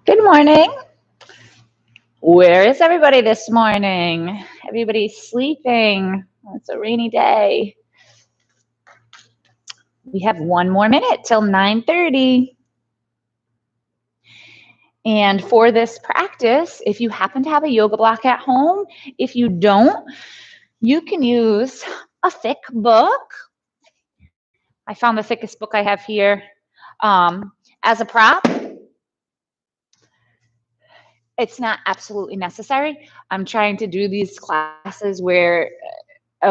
Good morning. Where is everybody this morning? Everybody's sleeping. It's a rainy day. We have 1 more minute till 9:30. And for this practice, if you happen to have a yoga block at home, if you don't, you can use a thick book. I found the thickest book I have here as a prop. It's not absolutely necessary. I'm trying to do these classes where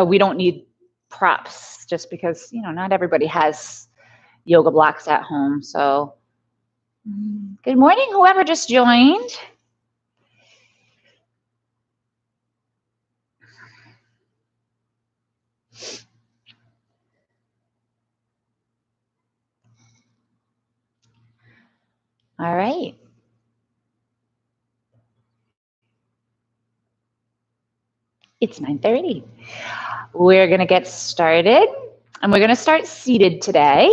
we don't need props, just because, not everybody has yoga blocks at home. So good morning, whoever just joined. All right. It's 9:30. We're going to get started, and we're going to start seated today.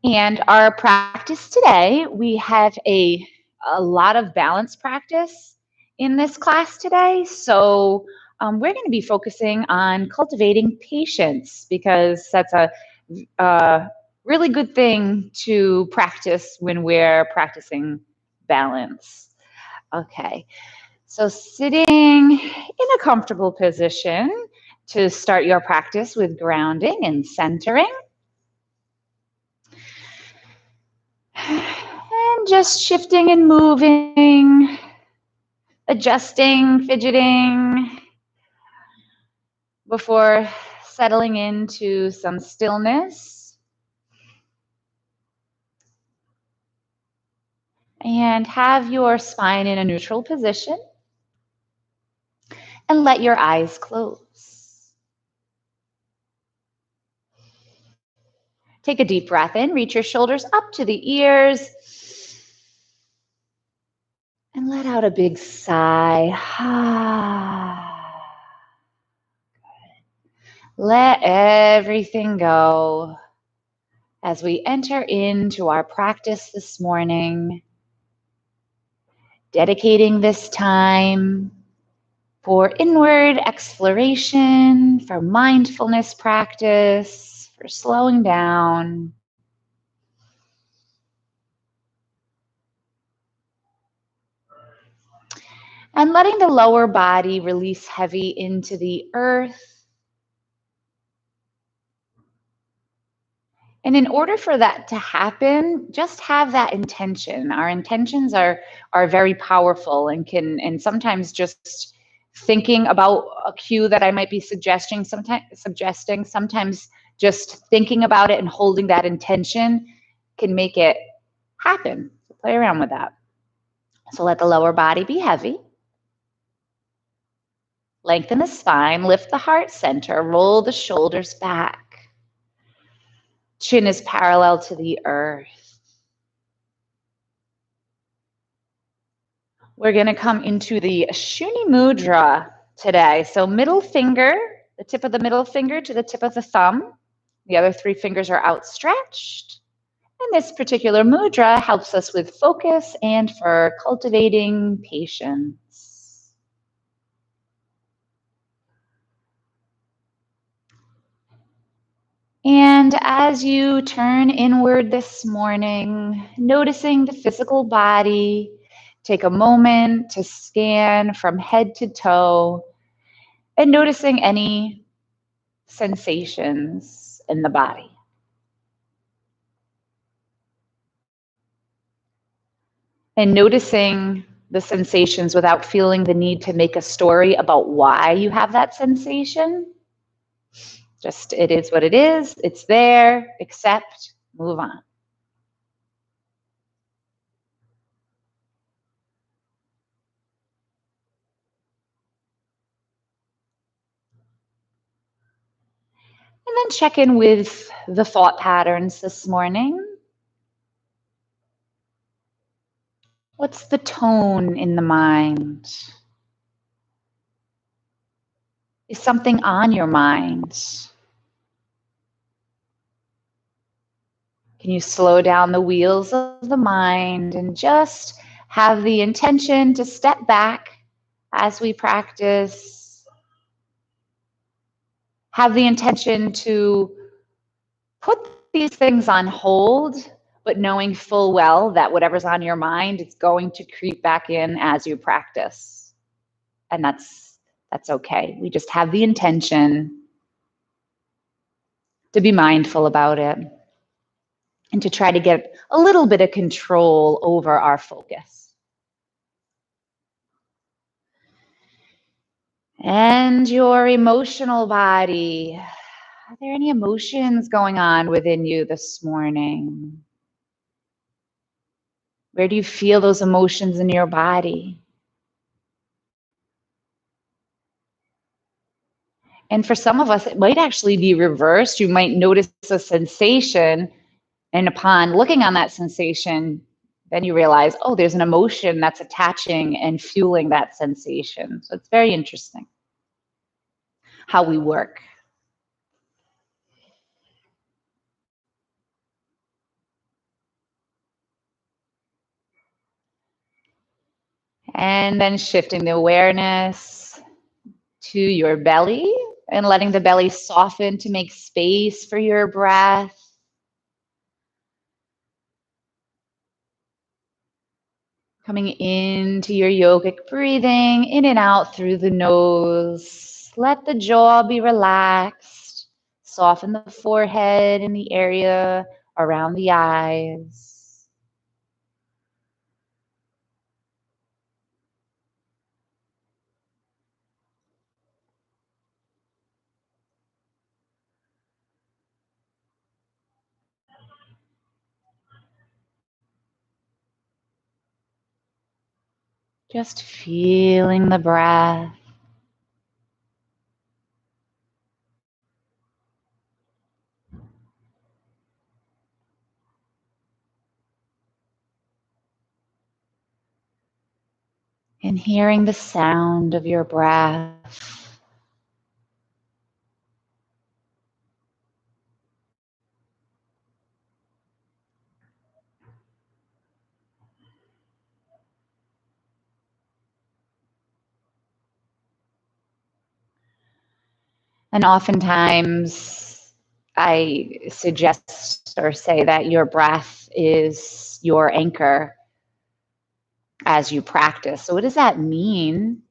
And our practice today, we have a lot of balance practice in this class today. So we're going to be focusing on cultivating patience, because that's a really good thing to practice when we're practicing balance. Okay, so sitting in a comfortable position to start your practice with grounding and centering. And just shifting and moving, adjusting, fidgeting, before settling into some stillness. And have your spine in a neutral position. And let your eyes close. Take a deep breath in, reach your shoulders up to the ears. And let out a big sigh. Let everything go as we enter into our practice this morning, dedicating this time for inward exploration, for mindfulness practice, for slowing down. And letting the lower body release heavy into the earth. And in order for that to happen, just have that intention. Our intentions are very powerful, and sometimes just thinking about a cue that I might be suggesting, sometimes just thinking about it and holding that intention can make it happen. So play around with that. So let the lower body be heavy. Lengthen the spine, lift the heart center, roll the shoulders back. Chin is parallel to the earth. We're going to come into the Shuni Mudra today. So middle finger, the tip of the middle finger to the tip of the thumb. The other 3 fingers are outstretched. And this particular mudra helps us with focus and for cultivating patience. And as you turn inward this morning, noticing the physical body, take a moment to scan from head to toe and noticing any sensations in the body. And noticing the sensations without feeling the need to make a story about why you have that sensation. Just, it is what it is. It's there. Accept. Move on. And then check in with the thought patterns this morning. What's the tone in the mind? Is something on your mind? Can you slow down the wheels of the mind and just have the intention to step back as we practice? Have the intention to put these things on hold, but knowing full well that whatever's on your mind is going to creep back in as you practice. And that's okay. We just have the intention to be mindful about it and to try to get a little bit of control over our focus. And your emotional body. Are there any emotions going on within you this morning? Where do you feel those emotions in your body? And for some of us, it might actually be reversed. You might notice a sensation, and upon looking on that sensation, then you realize, oh, there's an emotion that's attaching and fueling that sensation. So it's very interesting how we work. And then shifting the awareness to your belly and letting the belly soften to make space for your breath. Coming into your yogic breathing, in and out through the nose. Let the jaw be relaxed. Soften the forehead and the area around the eyes. Just feeling the breath. And hearing the sound of your breath. And oftentimes I suggest or say that your breath is your anchor as you practice. So what does that mean?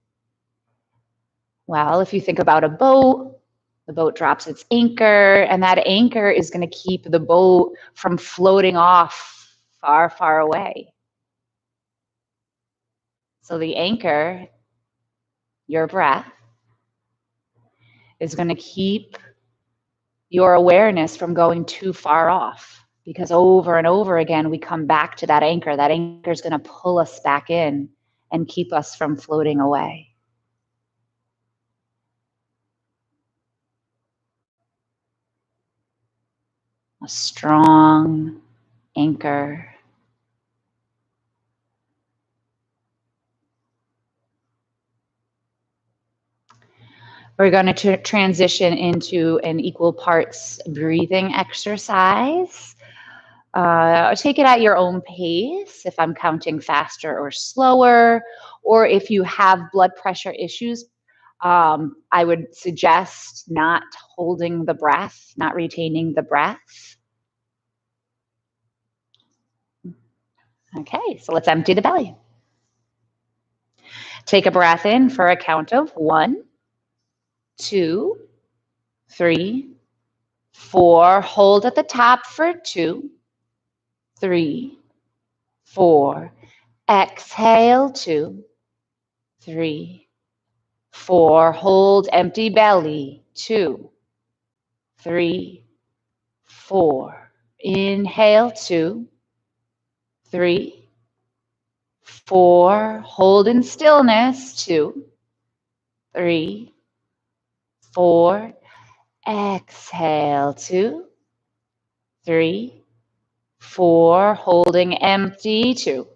Well, if you think about a boat, the boat drops its anchor, and that anchor is going to keep the boat from floating off far, far away. So the anchor, your breath, is going to keep your awareness from going too far off, because over and over again, we come back to that anchor. That anchor is going to pull us back in and keep us from floating away. A strong anchor. We're going to transition into an equal parts breathing exercise. Take it at your own pace if I'm counting faster or slower, or if you have blood pressure issues, I would suggest not holding the breath, not retaining the breath. Okay, so let's empty the belly. Take a breath in for a count of 1, 2, 3, 4. Hold at the top for 2, 3, 4. Exhale, 2, 3, 4. Hold empty belly, 2, 3, 4. Inhale, 2, 3, 4. Hold in stillness, 2, 3, 4. Exhale, 2, 3, 4. Holding empty, 2,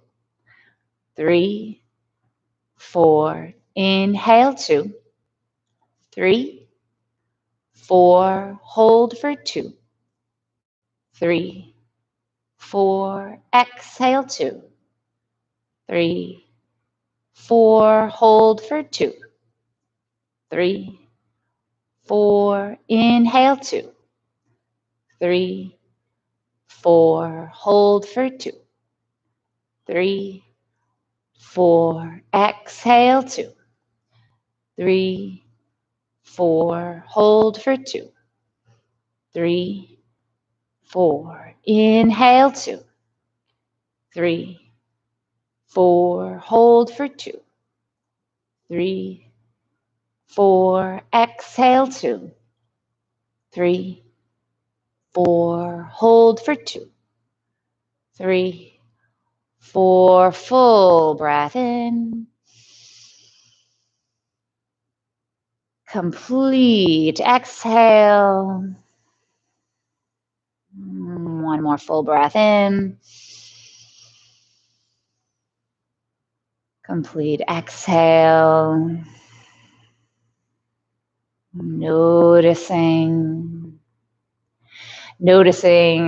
3, 4. Inhale, 2, 3, 4, hold for 2, 3, 4, exhale 2, 3, 4, hold for 2, 3, 4, inhale 2, 3, 4, hold for 2, 3, 4, exhale 2, 3, 4, hold for 2, 3, 4, inhale 2, 3, 4, hold for 2, 3, 4, exhale 2, 3, 4, hold for 2, 3, 4, full breath in. Complete exhale. One more full breath in. Complete exhale. Noticing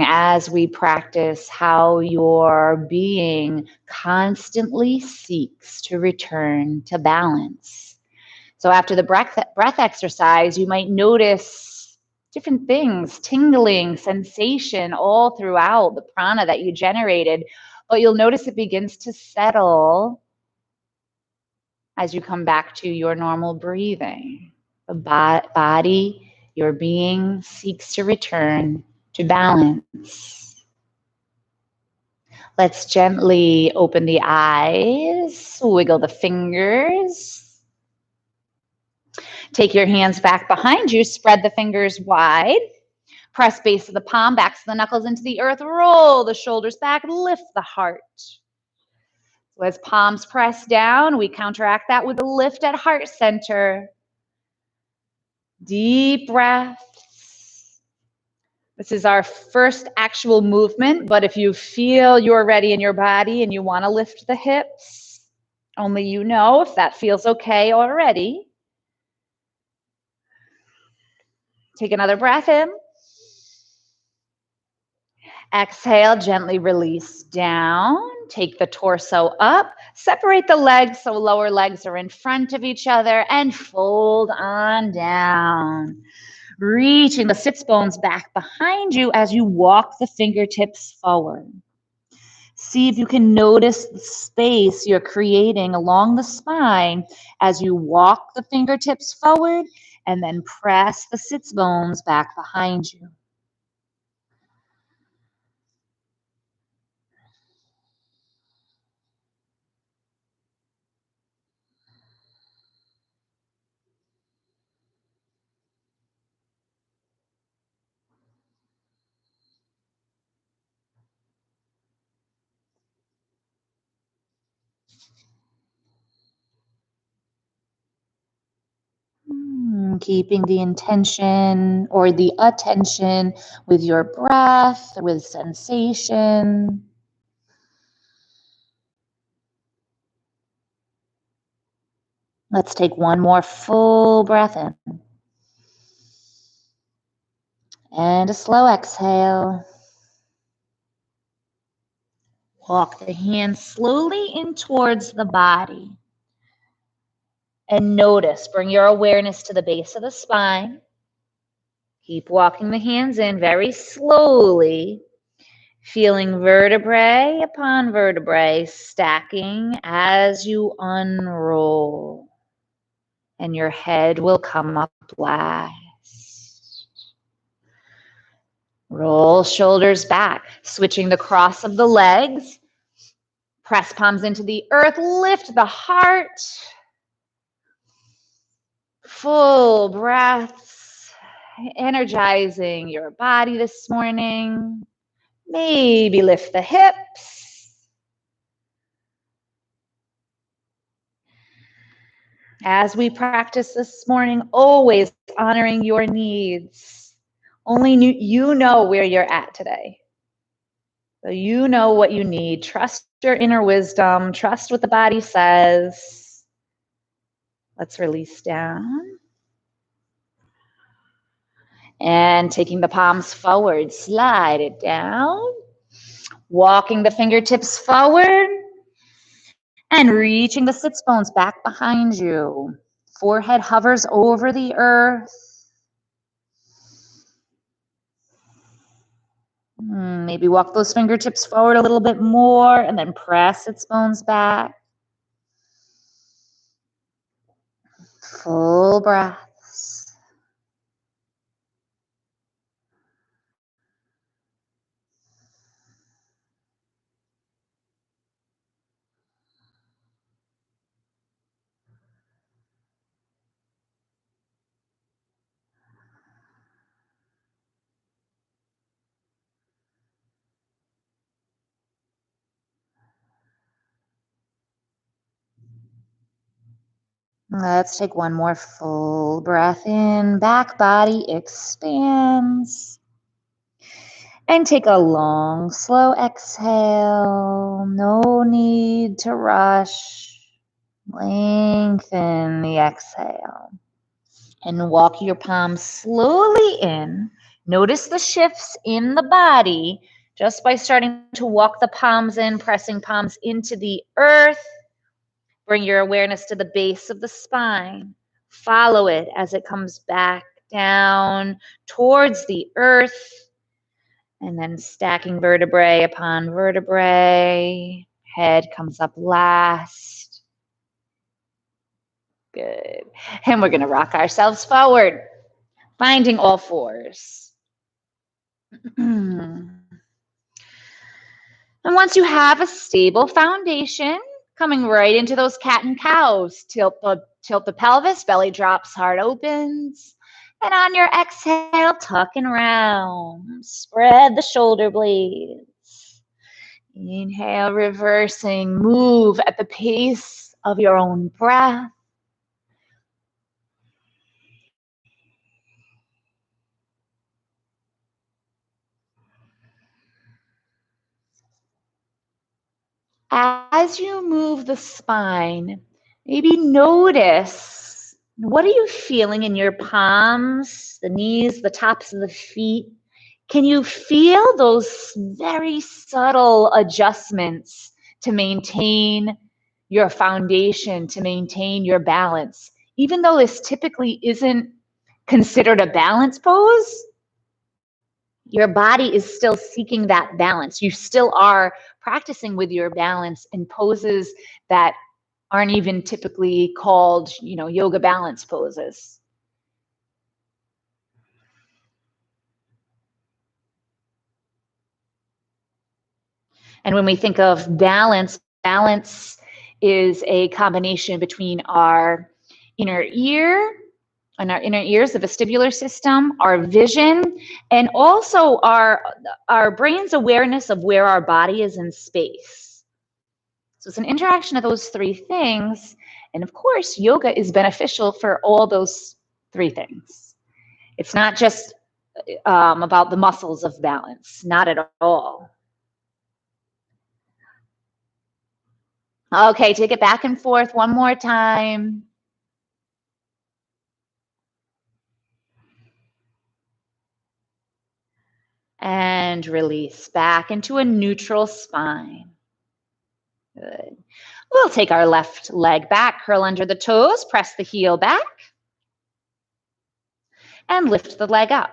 as we practice how your being constantly seeks to return to balance. So after the breath exercise, you might notice different things, tingling, sensation all throughout the prana that you generated, but you'll notice it begins to settle as you come back to your normal breathing. The body, your being seeks to return to balance. Let's gently open the eyes, wiggle the fingers. Take your hands back behind you, spread the fingers wide. Press base of the palm, backs of the knuckles into the earth, roll the shoulders back, lift the heart. So as palms press down, we counteract that with a lift at heart center. Deep breaths. This is our first actual movement, but if you feel you're ready in your body and you want to lift the hips, only you know if that feels okay already. Take another breath in. Exhale, gently release down. Take the torso up. Separate the legs so lower legs are in front of each other and fold on down. Reaching the sits bones back behind you as you walk the fingertips forward. See if you can notice the space you're creating along the spine as you walk the fingertips forward and then press the sits bones back behind you. Keeping the intention or the attention with your breath, with sensation. Let's take one more full breath in. And a slow exhale. Walk the hands slowly in towards the body. And notice, bring your awareness to the base of the spine. Keep walking the hands in very slowly, feeling vertebrae upon vertebrae stacking as you unroll. And your head will come up last. Roll shoulders back, switching the cross of the legs. Press palms into the earth, lift the heart. Full breaths, energizing your body this morning. Maybe lift the hips. As we practice this morning, always honoring your needs. Only you know where you're at today. So you know what you need. Trust your inner wisdom. Trust what the body says. Let's release down. And taking the palms forward, slide it down. Walking the fingertips forward and reaching the sits bones back behind you. Forehead hovers over the earth. Maybe walk those fingertips forward a little bit more and then press its bones back. Full breaths. Let's take one more full breath in. Back body expands. And take a long, slow exhale. No need to rush. Lengthen the exhale. And walk your palms slowly in. Notice the shifts in the body just by starting to walk the palms in, pressing palms into the earth. Bring your awareness to the base of the spine. Follow it as it comes back down towards the earth. And then stacking vertebrae upon vertebrae. Head comes up last. Good. And we're going to rock ourselves forward, finding all fours. And once you have a stable foundation, coming right into those cat and cows, tilt the pelvis, belly drops, heart opens. And on your exhale, tuck and round. Spread the shoulder blades. Inhale, reversing. Move at the pace of your own breath. As you move the spine, maybe notice, what are you feeling in your palms, the knees, the tops of the feet? Can you feel those very subtle adjustments to maintain your foundation, to maintain your balance? Even though this typically isn't considered a balance pose, your body is still seeking that balance. You still are practicing with your balance in poses that aren't even typically called, yoga balance poses. And when we think of balance, balance is a combination between our inner ear and our inner ears, the vestibular system, our vision, and also our brain's awareness of where our body is in space. So it's an interaction of those three things. And of course, yoga is beneficial for all those three things. It's not just about the muscles of balance, not at all. Okay, take it back and forth one more time. And release back into a neutral spine. Good. We'll take our left leg back, curl under the toes, press the heel back, and lift the leg up.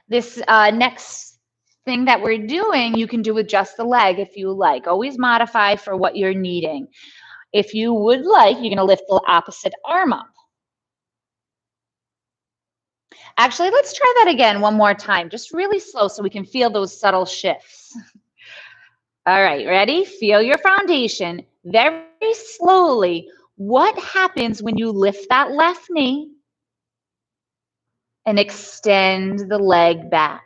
This next thing that we're doing, you can do with just the leg if you like. Always modify for what you're needing. If you would like, you're going to lift the opposite arm up. Actually, let's try that again one more time, just really slow so we can feel those subtle shifts. All right, ready? Feel your foundation very slowly. What happens when you lift that left knee and extend the leg back?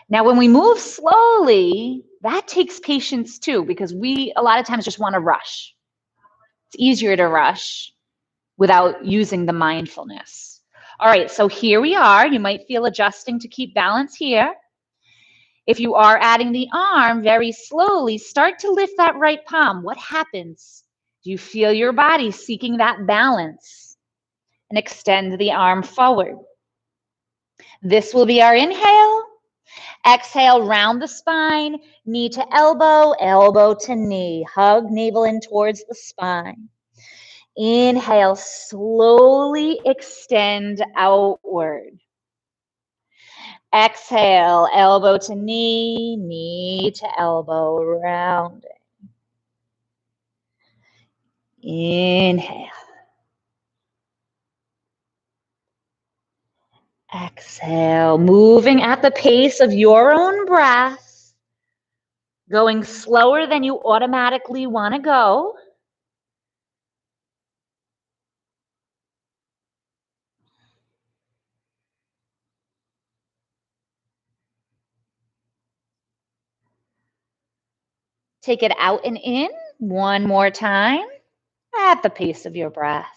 Now, when we move slowly, that takes patience too, because we a lot of times just want to rush. It's easier to rush without using the mindfulness. All right, so here we are. You might feel adjusting to keep balance here. If you are adding the arm, very slowly, start to lift that right palm. What happens? Do you feel your body seeking that balance? And extend the arm forward. This will be our inhale. Exhale, round the spine, knee to elbow, elbow to knee. Hug navel in towards the spine. Inhale, slowly extend outward. Exhale, elbow to knee, knee to elbow, rounding. Inhale. Exhale, moving at the pace of your own breath, going slower than you automatically want to go. Take it out and in one more time at the pace of your breath.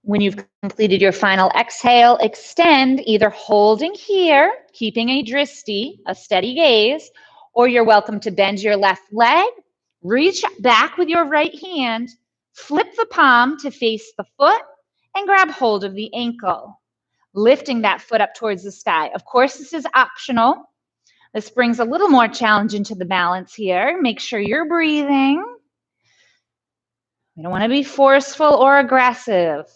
When you've completed your final exhale, extend, either holding here, keeping a dristi, a steady gaze, or you're welcome to bend your left leg, reach back with your right hand, flip the palm to face the foot, and grab hold of the ankle, lifting that foot up towards the sky. Of course, this is optional. This brings a little more challenge into the balance here. Make sure you're breathing. We don't want to be forceful or aggressive.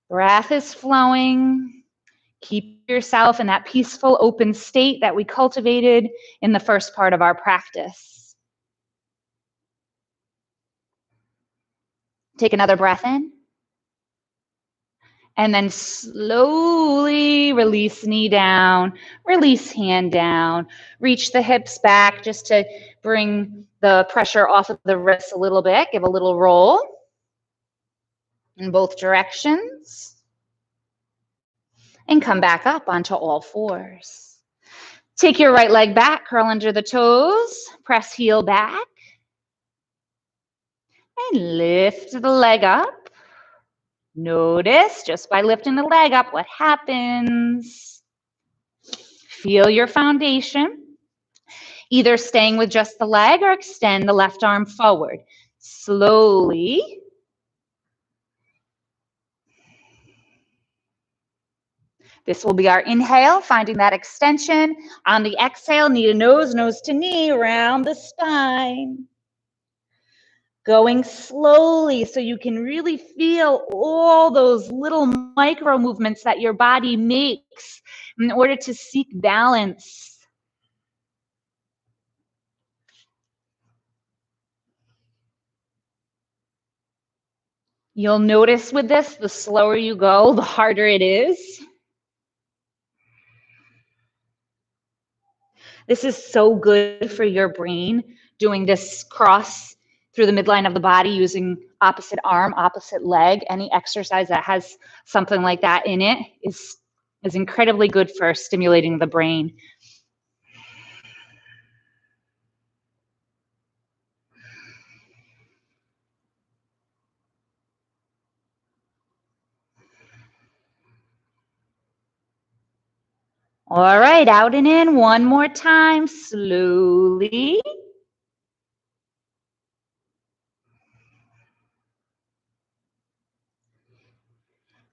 Breath is flowing. Keep yourself in that peaceful, open state that we cultivated in the first part of our practice. Take another breath in. And then slowly release knee down, release hand down, reach the hips back just to bring the pressure off of the wrists a little bit. Give a little roll in both directions. And come back up onto all fours. Take your right leg back, curl under the toes, press heel back, and lift the leg up. Notice just by lifting the leg up what happens. Feel your foundation, either staying with just the leg or extend the left arm forward. Slowly. This will be our inhale, finding that extension. On the exhale, knee to nose, nose to knee, around the spine. Going slowly so you can really feel all those little micro movements that your body makes in order to seek balance. You'll notice with this, the slower you go, the harder it is. This is so good for your brain, doing this cross through the midline of the body using opposite arm, opposite leg. Any exercise that has something like that in it is incredibly good for stimulating the brain. All right, out and in one more time, slowly.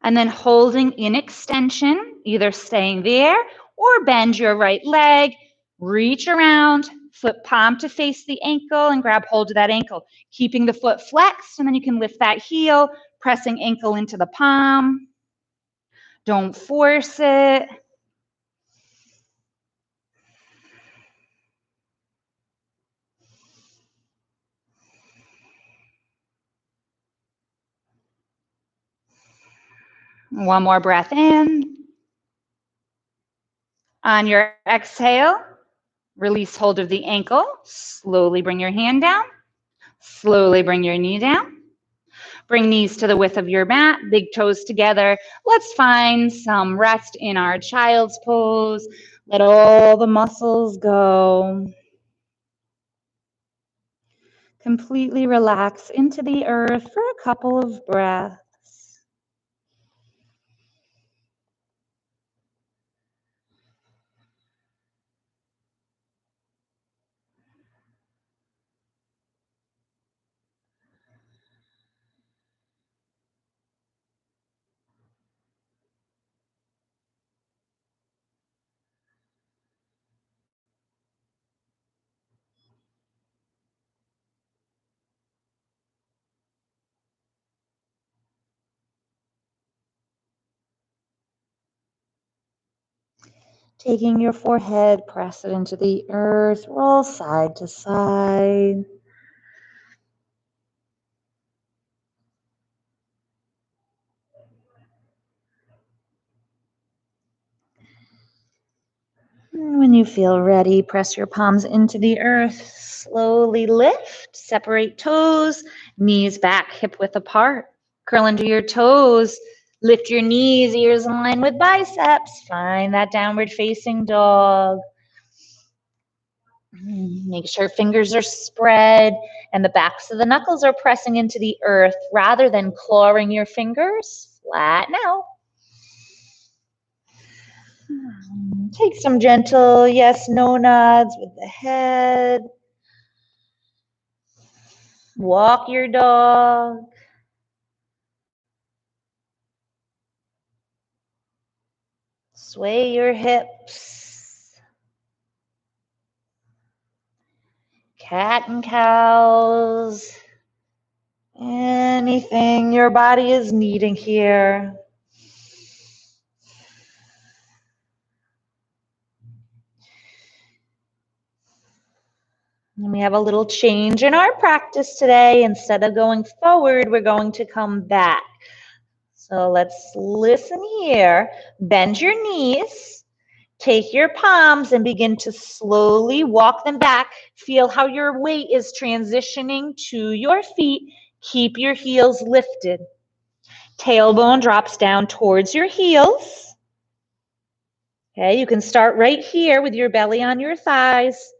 And then holding in extension, either staying there or bend your right leg, reach around, flip palm to face the ankle and grab hold of that ankle, keeping the foot flexed, and then you can lift that heel, pressing ankle into the palm. Don't force it. One more breath in. On your exhale, release hold of the ankle. Slowly bring your hand down. Slowly bring your knee down. Bring knees to the width of your mat, big toes together. Let's find some rest in our child's pose. Let all the muscles go. Completely relax into the earth for a couple of breaths. Taking your forehead, press it into the earth, roll side to side. And when you feel ready, press your palms into the earth. Slowly lift, separate toes, knees back, hip width apart. Curl into your toes. Lift your knees, ears in line with biceps. Find that downward facing dog. Make sure fingers are spread and the backs of the knuckles are pressing into the earth rather than clawing your fingers. Flatten out. Take some gentle yes, no nods with the head. Walk your dog. Sway your hips. Cat and cows. Anything your body is needing here. And we have a little change in our practice today. Instead of going forward, we're going to come back. So let's listen here. Bend your knees. Take your palms and begin to slowly walk them back. Feel how your weight is transitioning to your feet. Keep your heels lifted. Tailbone drops down towards your heels. Okay, you can start right here with your belly on your thighs.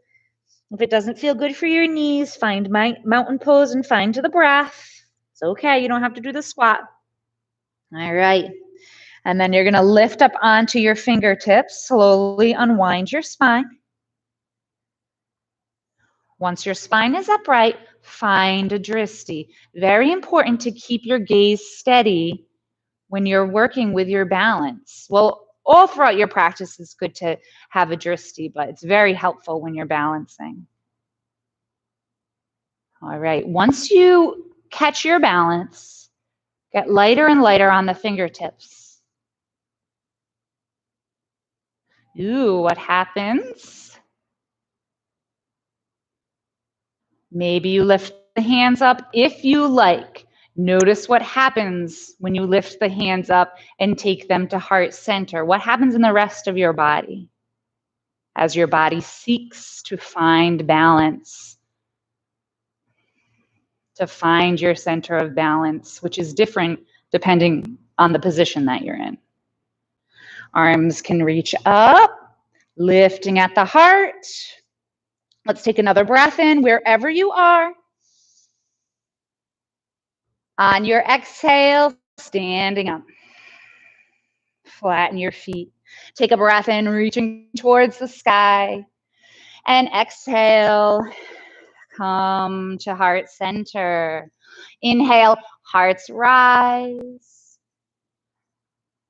If it doesn't feel good for your knees, find mountain pose and find to the breath. It's okay, you don't have to do the squat. All right. And then you're going to lift up onto your fingertips, slowly unwind your spine. Once your spine is upright, find a dristi. Very important to keep your gaze steady when you're working with your balance. Well, all throughout your practice is good to have a dristi, but it's very helpful when you're balancing. All right, once you catch your balance, get lighter and lighter on the fingertips. Ooh, what happens? Maybe you lift the hands up if you like. Notice what happens when you lift the hands up and take them to heart center. What happens in the rest of your body as your body seeks to find balance, to find your center of balance, which is different depending on the position that you're in. Arms can reach up, lifting at the heart. Let's take another breath in wherever you are. On your exhale, standing up. Flatten your feet. Take a breath in, reaching towards the sky. And exhale, come to heart center. Inhale, hearts rise.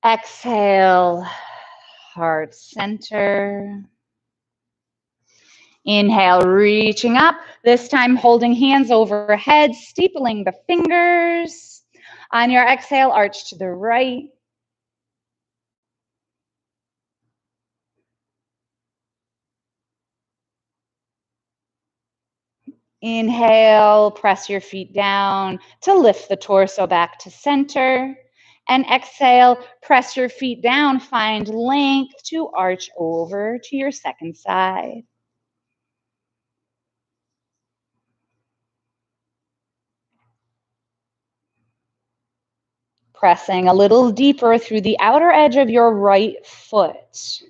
Exhale, heart center. Inhale, reaching up. This time holding hands overhead, steepling the fingers. On your exhale, arch to the right. Inhale, press your feet down to lift the torso back to center. And exhale, press your feet down, find length to arch over to your second side. Pressing a little deeper through the outer edge of your right foot.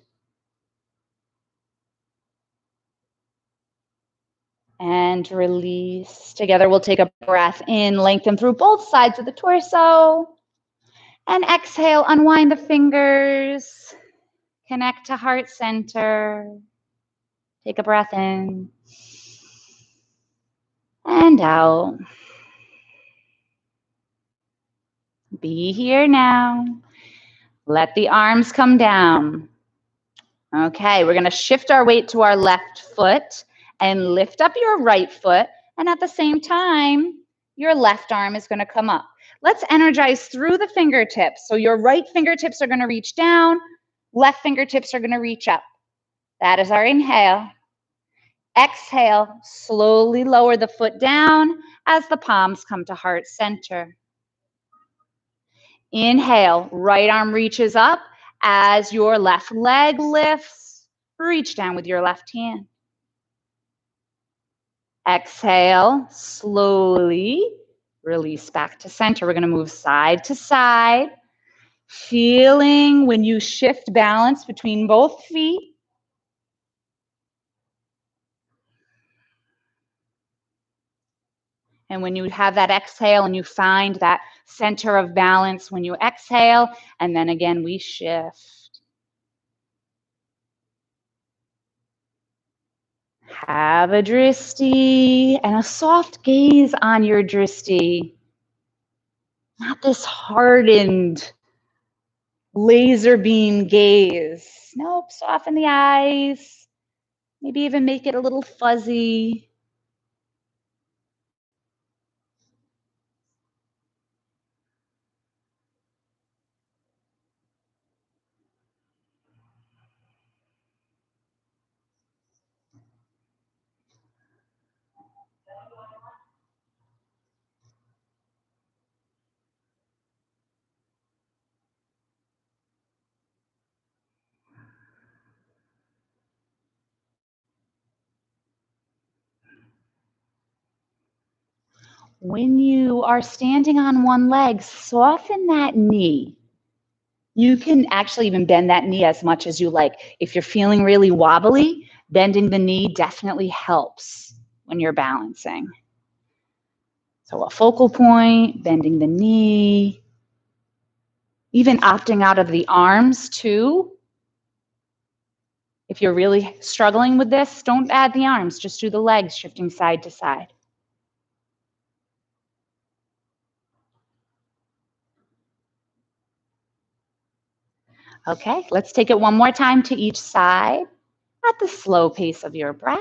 And release. Together, we'll take a breath in, lengthen through both sides of the torso. And exhale, unwind the fingers. Connect to heart center. Take a breath in. And out. Be here now. Let the arms come down. Okay, we're going to shift our weight to our left foot and lift up your right foot. And at the same time, your left arm is going to come up. Let's energize through the fingertips. So your right fingertips are going to reach down. Left fingertips are going to reach up. That is our inhale. Exhale, slowly lower the foot down as the palms come to heart center. Inhale, right arm reaches up as your left leg lifts. Reach down with your left hand. Exhale, slowly release back to center. We're going to move side to side, feeling when you shift balance between both feet. And when you have that exhale and you find that center of balance when you exhale, and then again we shift. Have a drishti and a soft gaze on your drishti. Not this hardened laser beam gaze. Nope, soften the eyes. Maybe even make it a little fuzzy. When you are standing on one leg, soften that knee. You can actually even bend that knee as much as you like. If you're feeling really wobbly, bending the knee definitely helps when you're balancing. So a focal point, bending the knee, even opting out of the arms too. If you're really struggling with this, don't add the arms, just do the legs shifting side to side. Okay, let's take it one more time to each side at the slow pace of your breath.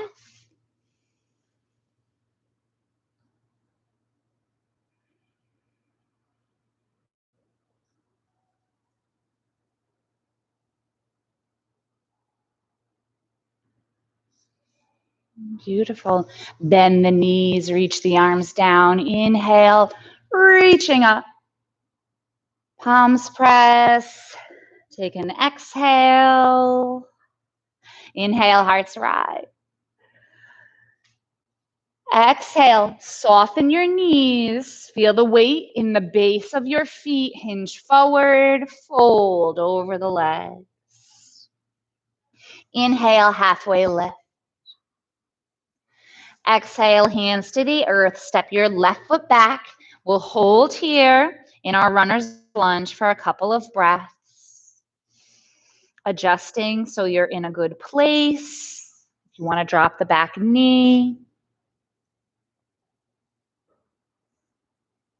Beautiful. Bend the knees, reach the arms down. Inhale, reaching up. Palms press. Take an exhale. Inhale, hearts rise. Exhale, soften your knees. Feel the weight in the base of your feet. Hinge forward, fold over the legs. Inhale, halfway lift. Exhale, hands to the earth. Step your left foot back. We'll hold here in our runner's lunge for a couple of breaths. Adjusting so you're in a good place. If you want to drop the back knee.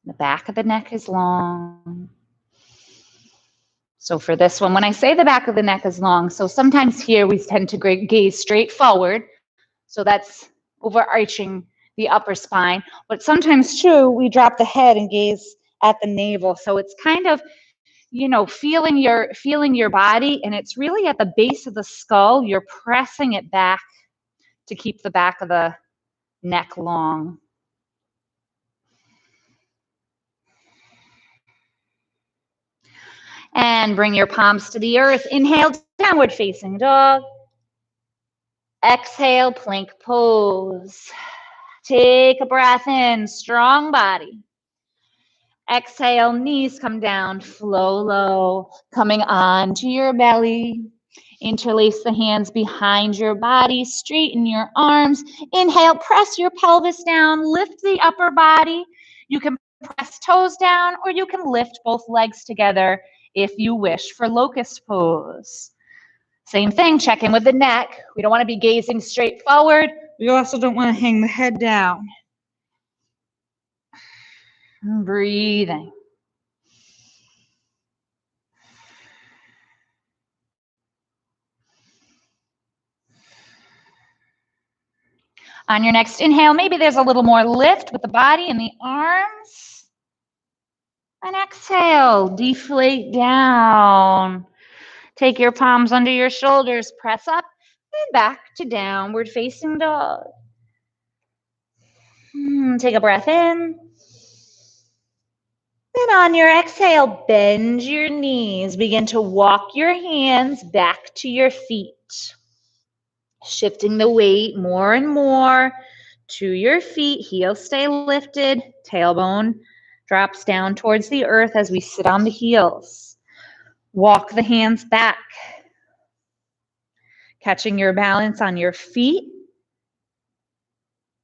The back of the neck is long. So for this one, when I say the back of the neck is long, so sometimes here we tend to gaze straight forward. So that's overarching the upper spine. But sometimes too, we drop the head and gaze at the navel. So it's kind of, you know, feeling your body, and it's really at the base of the skull. You're pressing it back to keep the back of the neck long. And bring your palms to the earth. Inhale, downward facing dog. Exhale, plank pose. Take a breath in, strong body. Exhale, knees come down, flow low, coming onto your belly. Interlace the hands behind your body, straighten your arms. Inhale, press your pelvis down, lift the upper body. You can press toes down, or you can lift both legs together if you wish for locust pose. Same thing, check in with the neck. We don't want to be gazing straight forward. We also don't want to hang the head down. Breathing. On your next inhale, maybe there's a little more lift with the body and the arms. And exhale, deflate down. Take your palms under your shoulders, press up and back to downward facing dog. Take a breath in. Then on your exhale, bend your knees. Begin to walk your hands back to your feet. Shifting the weight more and more to your feet. Heels stay lifted. Tailbone drops down towards the earth as we sit on the heels. Walk the hands back. Catching your balance on your feet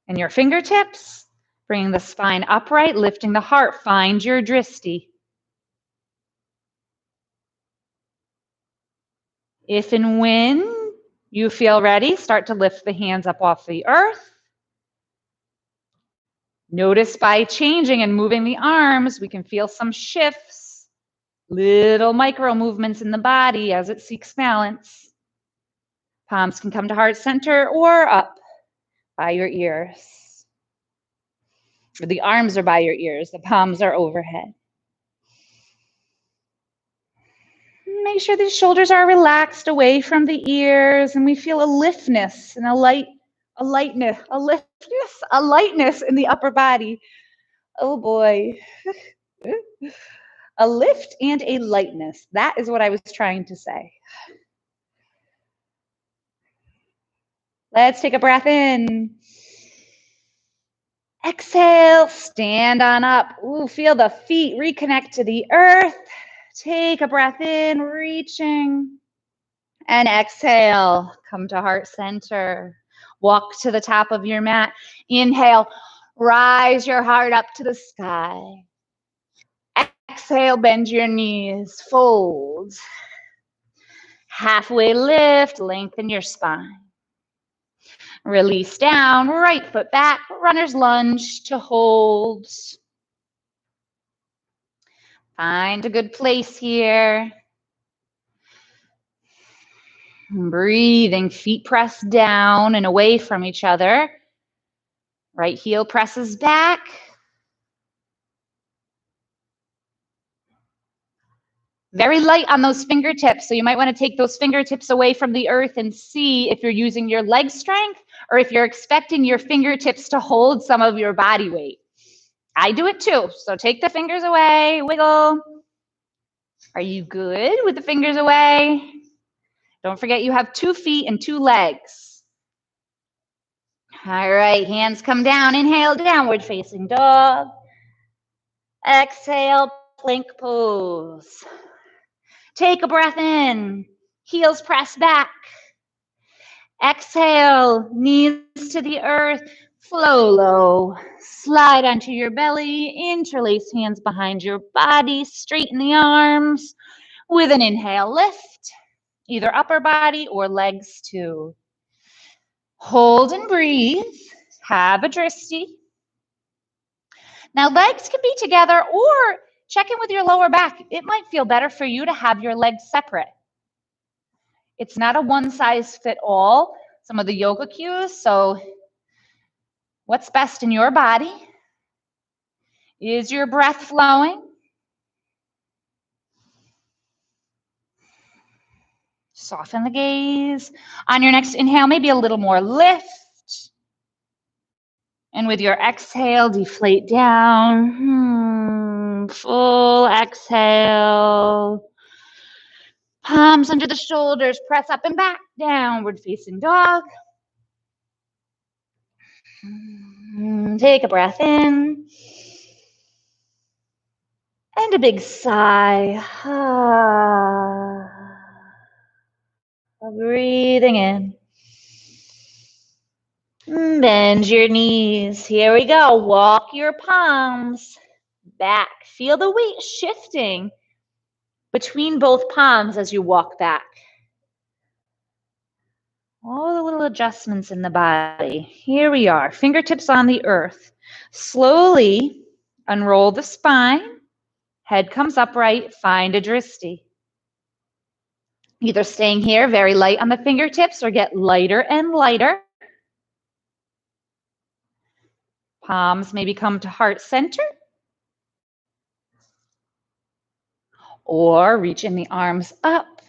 and your fingertips. Bringing the spine upright, lifting the heart. Find your drishti. If and when you feel ready, start to lift the hands up off the earth. Notice by changing and moving the arms, we can feel some shifts, little micro movements in the body as it seeks balance. Palms can come to heart center or up by your ears. Or the arms are by your ears, the palms are overhead. Make sure the shoulders are relaxed away from the ears and we feel a liftness and a lightness in the upper body. Oh boy. A lift and a lightness. That is what I was trying to say. Let's take a breath in. Exhale, stand on up. Ooh, feel the feet reconnect to the earth. Take a breath in, reaching. And exhale, come to heart center. Walk to the top of your mat. Inhale, rise your heart up to the sky. Exhale, bend your knees, fold. Halfway lift, lengthen your spine. Release down, right foot back, runner's lunge to hold. Find a good place here. Breathing, feet press down and away from each other. Right heel presses back. Very light on those fingertips, so you might want to take those fingertips away from the earth and see if you're using your leg strength or if you're expecting your fingertips to hold some of your body weight. I do it too, so take the fingers away, wiggle. Are you good with the fingers away? Don't forget you have 2 feet and 2 legs. All right, hands come down. Inhale, downward facing dog. Exhale, plank pose. Take a breath in. Heels press back. Exhale, knees to the earth. Flow low. Slide onto your belly. Interlace hands behind your body. Straighten the arms. With an inhale, lift. Either upper body or legs too. Hold and breathe. Have a drishti. Now legs can be together or check in with your lower back. It might feel better for you to have your legs separate. It's not a one size fit all, some of the yoga cues. So what's best in your body? Is your breath flowing? Soften the gaze. On your next inhale, maybe a little more lift. And with your exhale, deflate down. Full exhale. Palms under the shoulders, press up and back, downward facing dog. Take a breath in. And a big sigh. Breathing in. Bend your knees. Here we go. Walk your palms back. Feel the weight shifting between both palms as you walk back. All the little adjustments in the body. Here we are. Fingertips on the earth. Slowly unroll the spine. Head comes upright. Find a drishti. Either staying here, very light on the fingertips, or get lighter and lighter. Palms maybe come to heart center. Or reach in the arms up.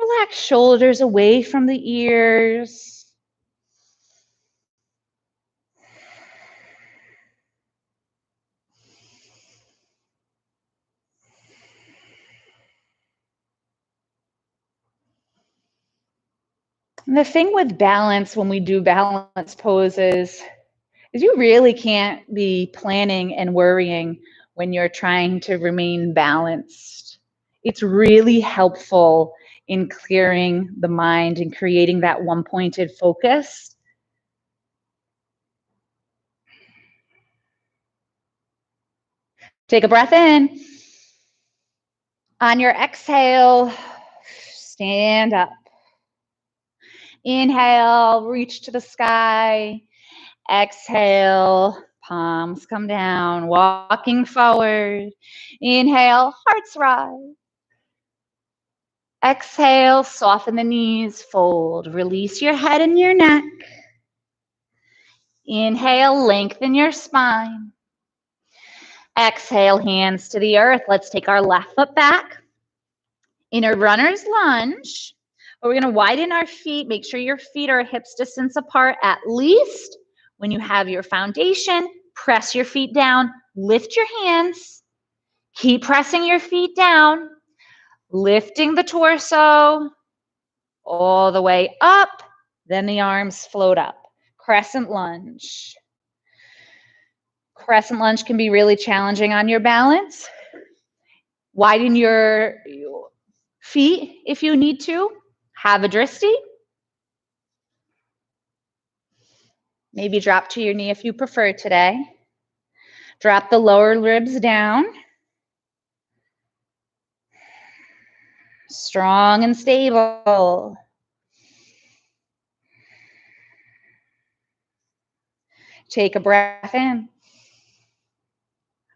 Relax shoulders away from the ears. And the thing with balance when we do balance poses is you really can't be planning and worrying when you're trying to remain balanced. It's really helpful in clearing the mind and creating that one-pointed focus. Take a breath in. On your exhale, stand up. Inhale, reach to the sky. Exhale, palms come down, walking forward. Inhale, hearts rise. Exhale, soften the knees, fold. Release your head and your neck. Inhale, lengthen your spine. Exhale, hands to the earth. Let's take our left foot back. In a runner's lunge, we're going to widen our feet. Make sure your feet are hips distance apart at least. When you have your foundation, press your feet down, lift your hands, keep pressing your feet down, lifting the torso all the way up, then the arms float up. Crescent lunge. Crescent lunge can be really challenging on your balance. Widen your feet if you need to. Have a drishti. Maybe drop to your knee if you prefer today. Drop the lower ribs down. Strong and stable. Take a breath in.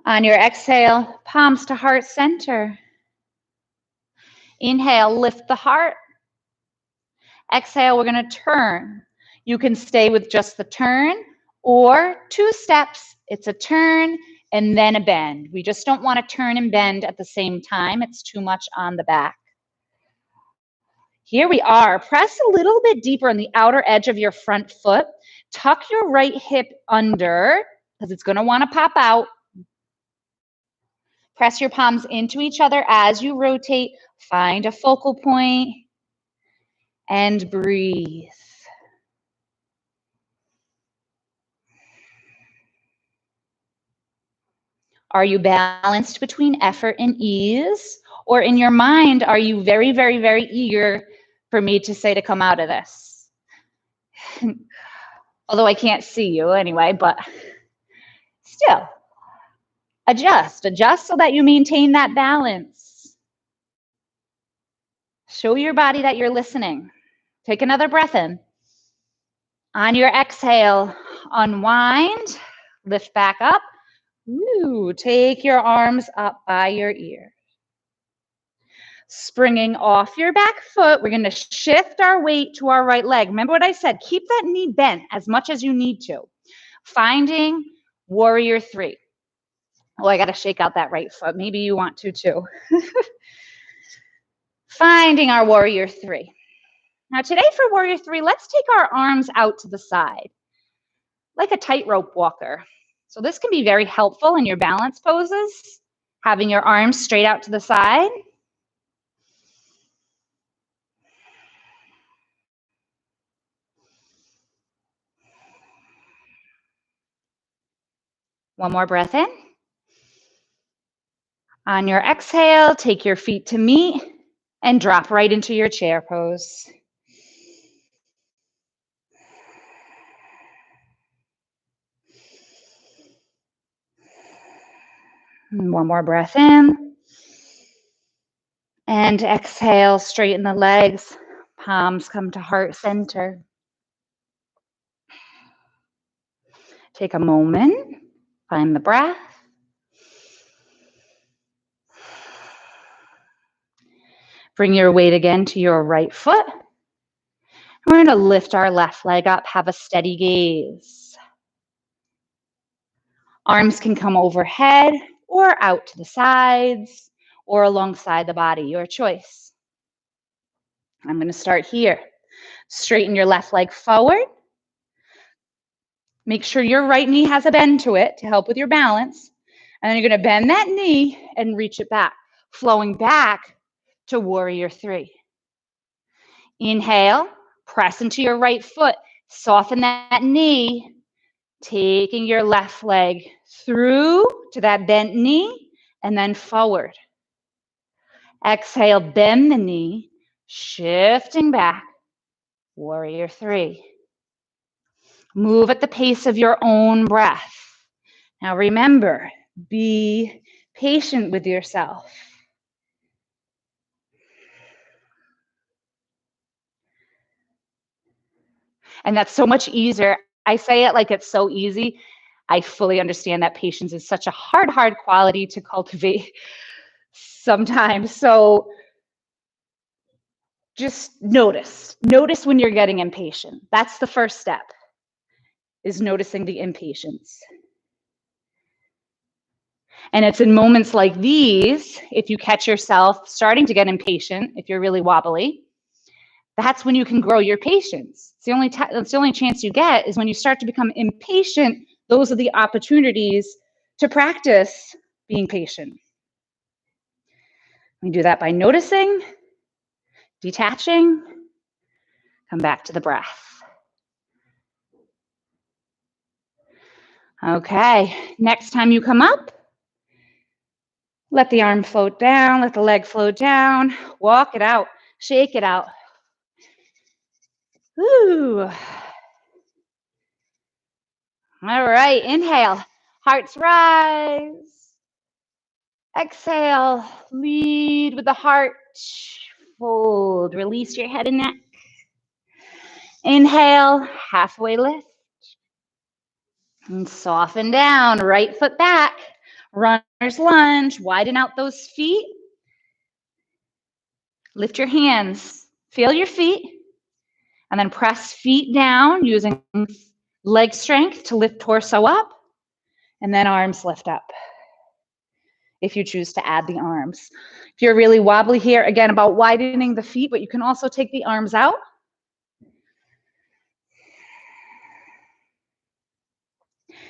On your exhale, palms to heart center. Inhale, lift the heart. Exhale, we're going to turn. You can stay with just the turn or 2 steps. It's a turn and then a bend. We just don't want to turn and bend at the same time. It's too much on the back. Here we are. Press a little bit deeper on the outer edge of your front foot. Tuck your right hip under because it's going to want to pop out. Press your palms into each other as you rotate. Find a focal point and breathe. Are you balanced between effort and ease? Or in your mind, are you very, very, very eager for me to say to come out of this? Although I can't see you anyway, but still. Adjust so that you maintain that balance. Show your body that you're listening. Take another breath in. On your exhale, unwind, lift back up. Ooh, take your arms up by your ear. Springing off your back foot, we're going to shift our weight to our right leg. Remember what I said, keep that knee bent as much as you need to. Finding warrior 3. Oh, I got to shake out that right foot. Maybe you want to too. Finding our warrior 3. Now today for warrior 3, let's take our arms out to the side, like a tightrope walker. So this can be very helpful in your balance poses, having your arms straight out to the side. One more breath in. On your exhale, take your feet to meet and drop right into your chair pose. And one more breath in. And exhale, straighten the legs. Palms come to heart center. Take a moment, find the breath. Bring your weight again to your right foot. We're going to lift our left leg up, have a steady gaze. Arms can come overhead or out to the sides or alongside the body, your choice. I'm going to start here. Straighten your left leg forward. Make sure your right knee has a bend to it to help with your balance. And then you're going to bend that knee and reach it back, flowing back to warrior three. Inhale, press into your right foot, soften that knee, taking your left leg through to that bent knee and then forward. Exhale, bend the knee, shifting back, warrior three. Move at the pace of your own breath. Now remember, be patient with yourself. And that's so much easier. I say it like it's so easy. I fully understand that patience is such a hard quality to cultivate sometimes. So just notice when you're getting impatient. That's the first step, is noticing the impatience. And it's in moments like these, if you catch yourself starting to get impatient, if you're really wobbly, that's when you can grow your patience. It's the only chance you get is when you start to become impatient. Those are the opportunities to practice being patient. We do that by noticing, detaching, come back to the breath. Okay, next time you come up, let the arm float down, let the leg float down, walk it out, shake it out. Woo. All right, inhale, hearts rise. Exhale, lead with the heart, fold, release your head and neck. Inhale, halfway lift. And soften down, right foot back. Runner's lunge, widen out those feet. Lift your hands, feel your feet, and then press feet down using leg strength to lift torso up, and then arms lift up if you choose to add the arms. If you're really wobbly here, again, about widening the feet, but you can also take the arms out.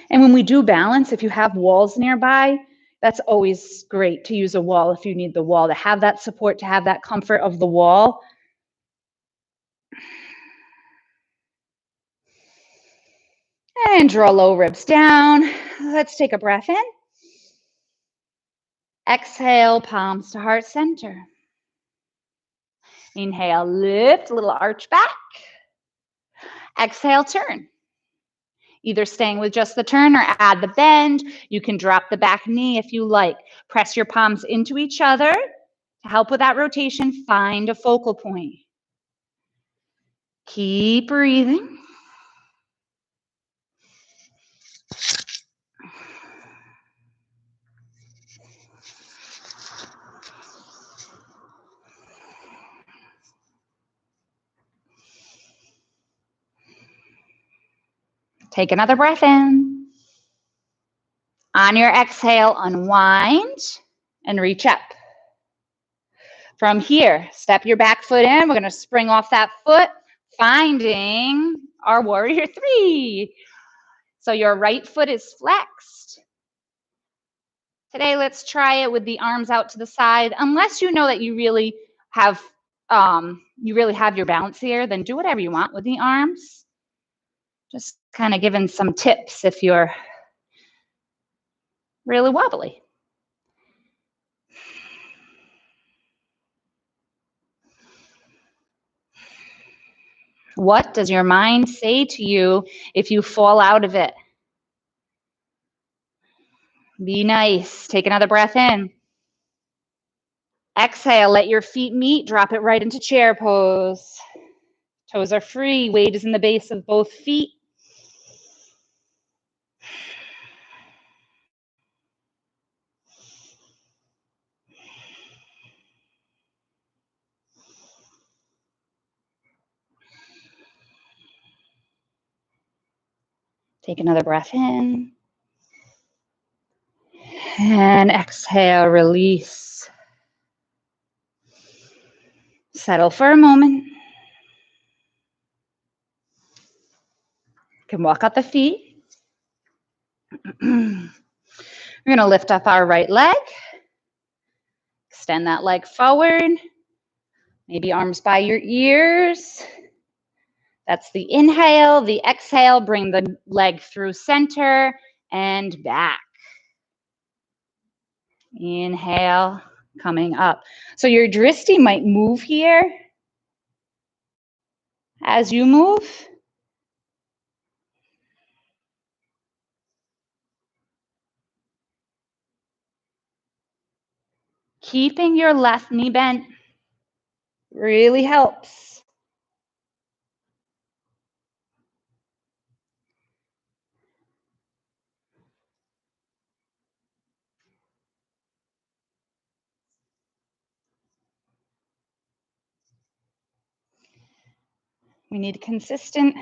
And when we do balance, if you have walls nearby, that's always great to use a wall if you need the wall, to have that support, to have that comfort of the wall. And draw low ribs down. Let's take a breath in. Exhale, palms to heart center. Inhale, lift, a little arch back. Exhale, turn. Either staying with just the turn or add the bend. You can drop the back knee if you like. Press your palms into each other to help with that rotation. Find a focal point. Keep breathing. Take another breath in. On your exhale, unwind and reach up. From here, step your back foot in. We're going to spring off that foot, finding our warrior three. So your right foot is flexed. Today, let's try it with the arms out to the side. Unless you know that you really have your balance here, then do whatever you want with the arms. Just kind of giving some tips if you're really wobbly. What does your mind say to you if you fall out of it? Be nice. Take another breath in. Exhale, let your feet meet. Drop it right into chair pose. Toes are free. Weight is in the base of both feet. Take another breath in. And exhale, release. Settle for a moment. You can walk out the feet. We're going to lift up our right leg. Extend that leg forward. Maybe arms by your ears. That's the inhale. The exhale, bring the leg through center and back. Inhale, coming up. So your drishti might move here as you move. Keeping your left knee bent really helps. We need consistent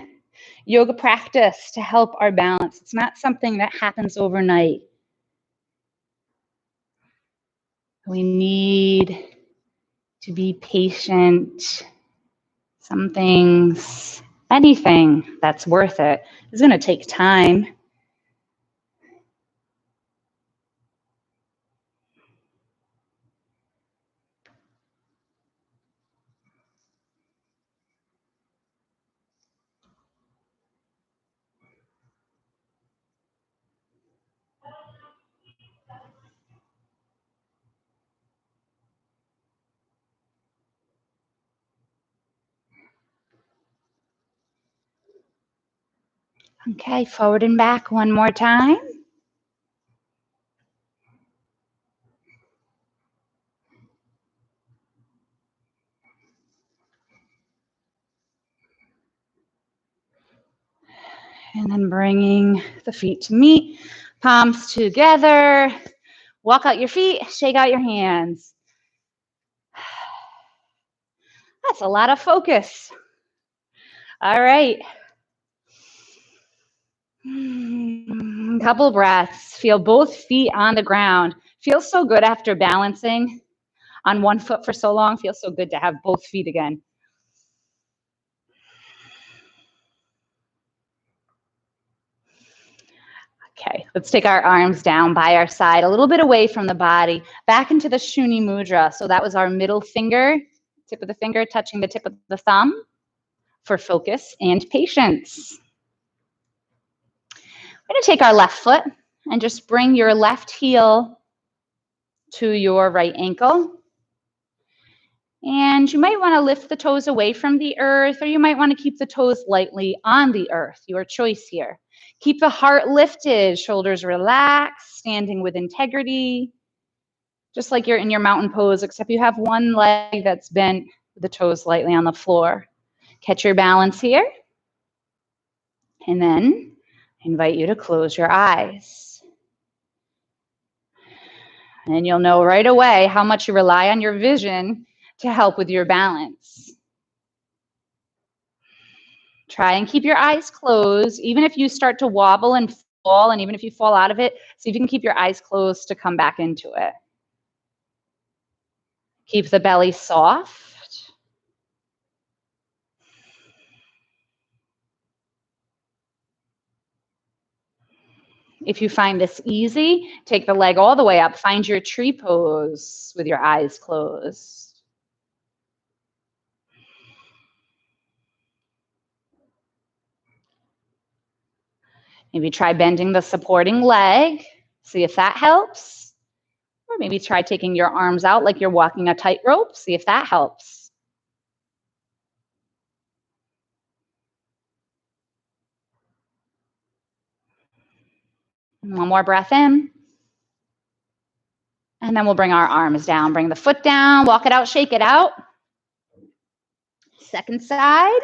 yoga practice to help our balance. It's not something that happens overnight. We need to be patient. Some things, anything that's worth it is going to take time. Okay, forward and back one more time. And then bringing the feet to meet, palms together. Walk out your feet, shake out your hands. That's a lot of focus. All right. Couple breaths. Feel both feet on the ground. Feels so good after balancing on one foot for so long. Feels so good to have both feet again. Okay, let's take our arms down by our side, a little bit away from the body, back into the Shuni Mudra. So that was our middle finger, tip of the finger touching the tip of the thumb for focus and patience. We're going to take our left foot and just bring your left heel to your right ankle. And you might want to lift the toes away from the earth, or you might want to keep the toes lightly on the earth, your choice here. Keep the heart lifted, shoulders relaxed, standing with integrity, just like you're in your mountain pose, except you have one leg that's bent, the toes lightly on the floor. Catch your balance here. And then I invite you to close your eyes. And you'll know right away how much you rely on your vision to help with your balance. Try and keep your eyes closed, even if you start to wobble and fall, and even if you fall out of it, see if you can keep your eyes closed to come back into it. Keep the belly soft. If you find this easy, take the leg all the way up. Find your tree pose with your eyes closed. Maybe try bending the supporting leg. See if that helps. Or maybe try taking your arms out like you're walking a tightrope. See if that helps. One more breath in. And then we'll bring our arms down. Bring the foot down, walk it out, shake it out. Second side.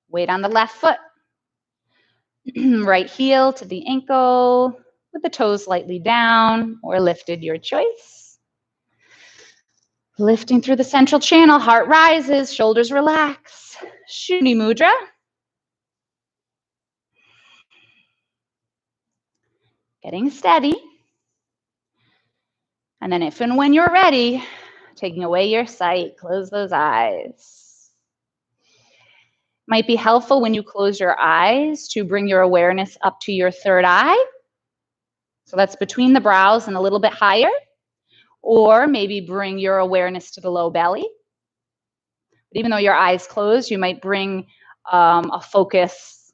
Weight on the left foot. Right heel to the ankle with the toes lightly down or lifted, your choice. Lifting through the central channel, heart rises, shoulders relax. Shuni Mudra. Getting steady. And then if and when you're ready, taking away your sight. Close those eyes. Might be helpful when you close your eyes to bring your awareness up to your third eye. So that's between the brows and a little bit higher. Or maybe bring your awareness to the low belly. But even though your eyes closed, you might bring a focus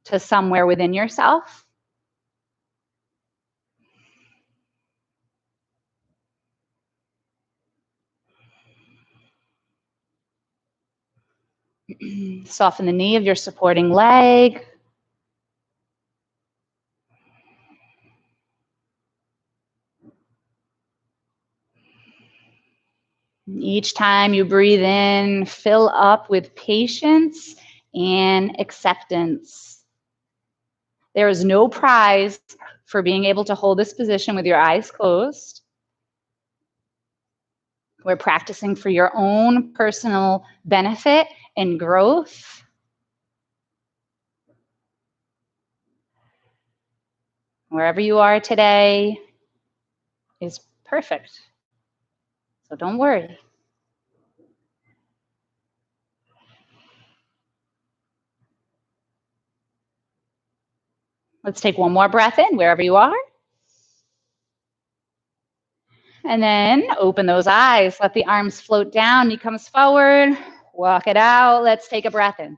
to somewhere within yourself. Soften the knee of your supporting leg. Each time you breathe in, fill up with patience and acceptance. There is no prize for being able to hold this position with your eyes closed. We're practicing for your own personal benefit and growth. Wherever you are today is perfect. So don't worry. Let's take one more breath in wherever you are. And then open those eyes. Let the arms float down. Knee comes forward. Walk it out. Let's take a breath in.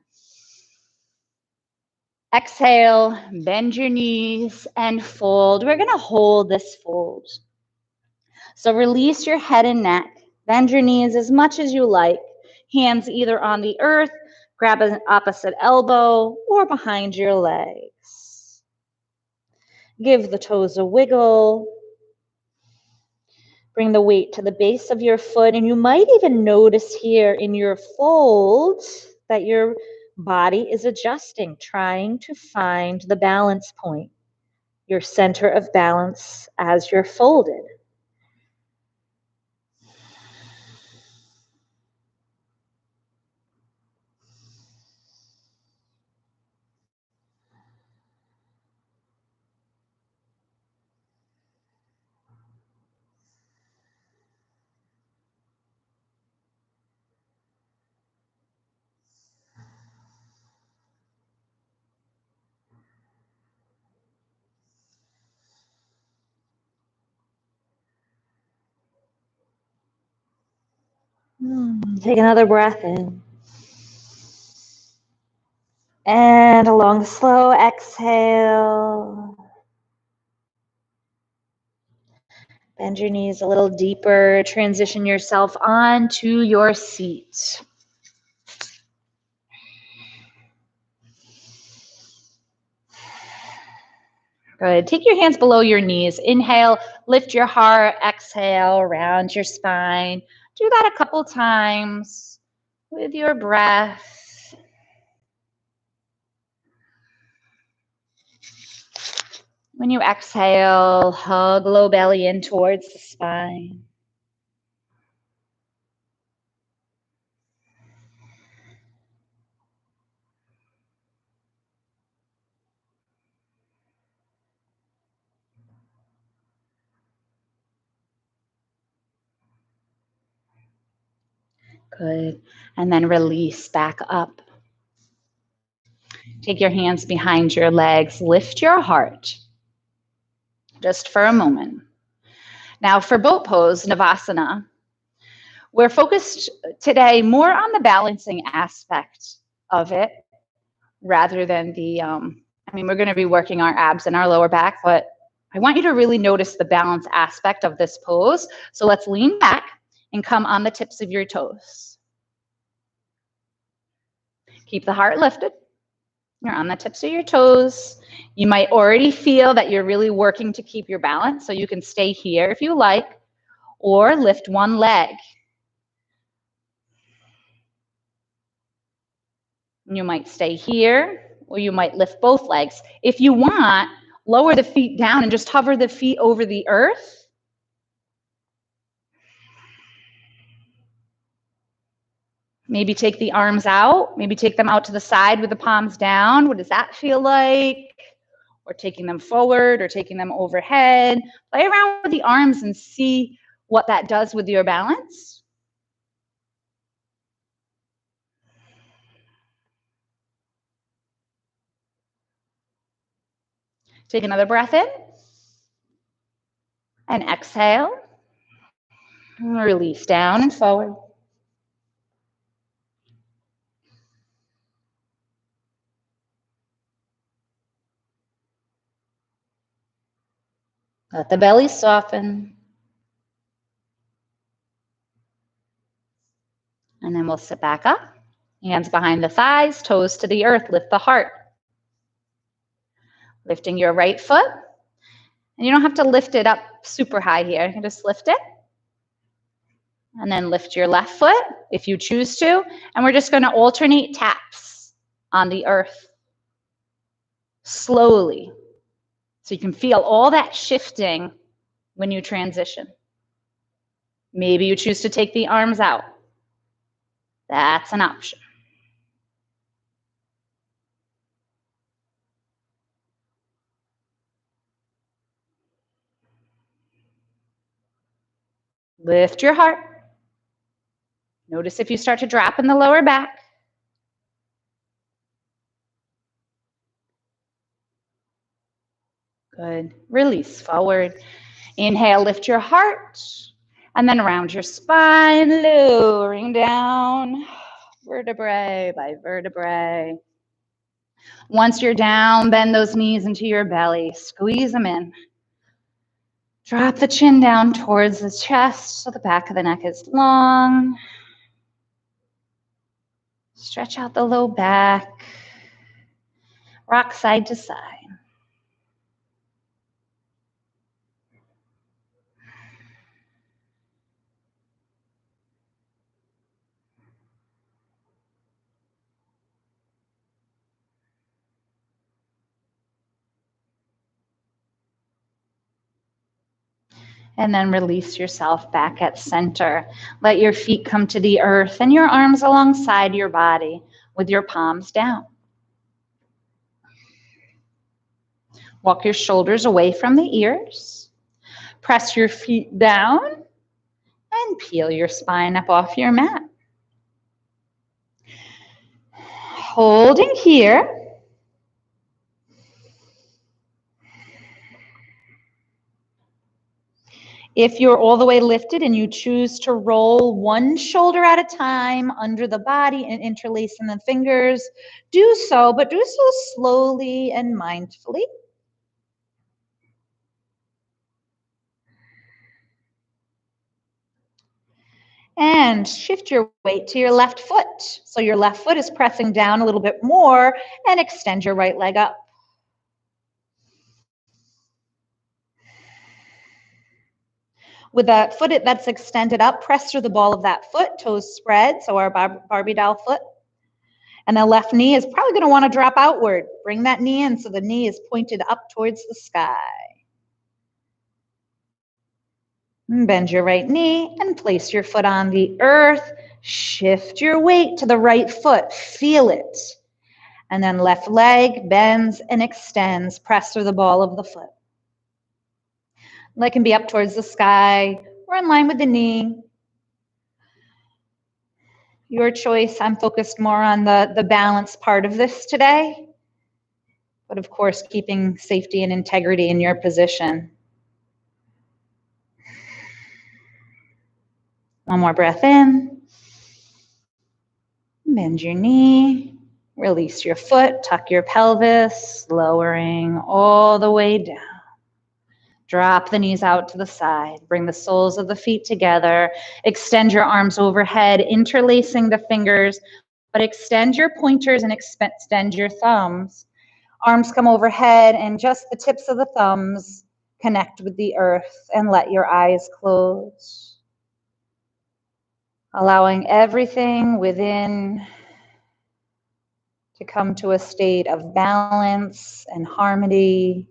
Exhale, bend your knees and fold. We're going to hold this fold. So release your head and neck. Bend your knees as much as you like. Hands either on the earth, grab an opposite elbow, or behind your legs. Give the toes a wiggle. Bring the weight to the base of your foot, and you might even notice here in your fold that your body is adjusting, trying to find the balance point, your center of balance as you're folded. Take another breath in. And a long, slow exhale. Bend your knees a little deeper. Transition yourself onto your seat. Good. Take your hands below your knees. Inhale, lift your heart. Exhale, round your spine. Do that a couple times with your breath. When you exhale, hug low belly in towards the spine. Good. And then release back up. Take your hands behind your legs. Lift your heart. Just for a moment. Now for boat pose, Navasana, we're focused today more on the balancing aspect of it rather than the, we're going to be working our abs and our lower back, but I want you to really notice the balance aspect of this pose. So let's lean back and come on the tips of your toes. Keep the heart lifted. You're on the tips of your toes. You might already feel that you're really working to keep your balance, so you can stay here if you like, or lift one leg. You might stay here, or you might lift both legs. If you want, lower the feet down and just hover the feet over the earth. Maybe take the arms out. Maybe take them out to the side with the palms down. What does that feel like? Or taking them forward or taking them overhead. Play around with the arms and see what that does with your balance. Take another breath in and exhale. Release down and forward. Let the belly soften. And then we'll sit back up. Hands behind the thighs, toes to the earth. Lift the heart. Lifting your right foot. And you don't have to lift it up super high here. You can just lift it. And then lift your left foot if you choose to. And we're just going to alternate taps on the earth slowly. So you can feel all that shifting when you transition. Maybe you choose to take the arms out. That's an option. Lift your heart. Notice if you start to drop in the lower back. Good. Release forward. Inhale, lift your heart. And then round your spine, lowering down, vertebrae by vertebrae. Once you're down, bend those knees into your belly. Squeeze them in. Drop the chin down towards the chest so the back of the neck is long. Stretch out the low back. Rock side to side. And then release yourself back at center. Let your feet come to the earth and your arms alongside your body with your palms down. Walk your shoulders away from the ears. Press your feet down and peel your spine up off your mat. Holding here. If you're all the way lifted and you choose to roll one shoulder at a time under the body and interlacing the fingers, do so, but do so slowly and mindfully. And shift your weight to your left foot. So your left foot is pressing down a little bit more, and extend your right leg up. With a foot that's extended up, press through the ball of that foot, toes spread, so our Barbie doll foot. And the left knee is probably going to want to drop outward. Bring that knee in so the knee is pointed up towards the sky. And bend your right knee and place your foot on the earth. Shift your weight to the right foot. Feel it. And then left leg bends and extends. Press through the ball of the foot. Leg can be up towards the sky or in line with the knee. Your choice. I'm focused more on the balance part of this today. But of course, keeping safety and integrity in your position. One more breath in. Bend your knee. Release your foot. Tuck your pelvis. Lowering all the way down. Drop the knees out to the side. Bring the soles of the feet together. Extend your arms overhead, interlacing the fingers, but extend your pointers and extend your thumbs. Arms come overhead and just the tips of the thumbs connect with the earth, and let your eyes close. Allowing everything within to come to a state of balance and harmony.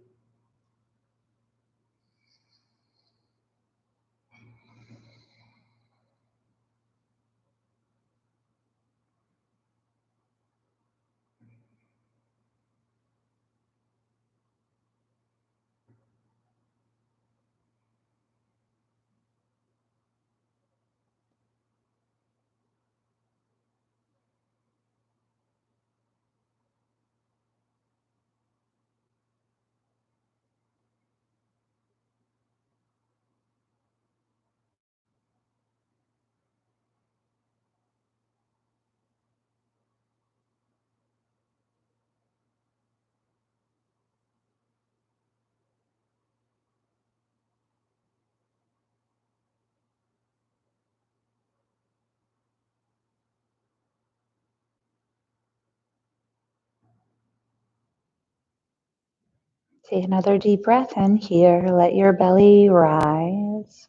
Take another deep breath in here. Let your belly rise.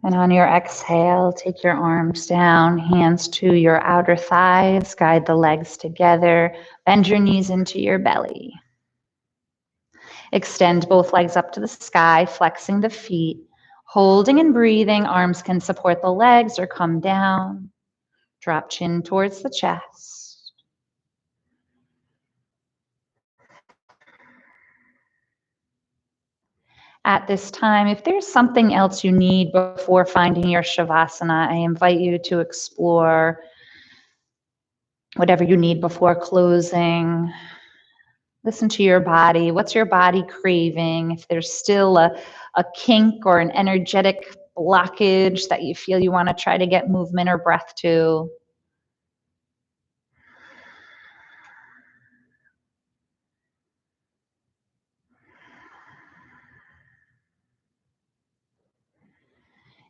And on your exhale, take your arms down, hands to your outer thighs, guide the legs together, bend your knees into your belly. Extend both legs up to the sky, flexing the feet. Holding and breathing, arms can support the legs or come down. Drop chin towards the chest. At this time, if there's something else you need before finding your Shavasana, I invite you to explore whatever you need before closing. Listen to your body. What's your body craving? If there's still a kink or an energetic blockage that you feel you want to try to get movement or breath to.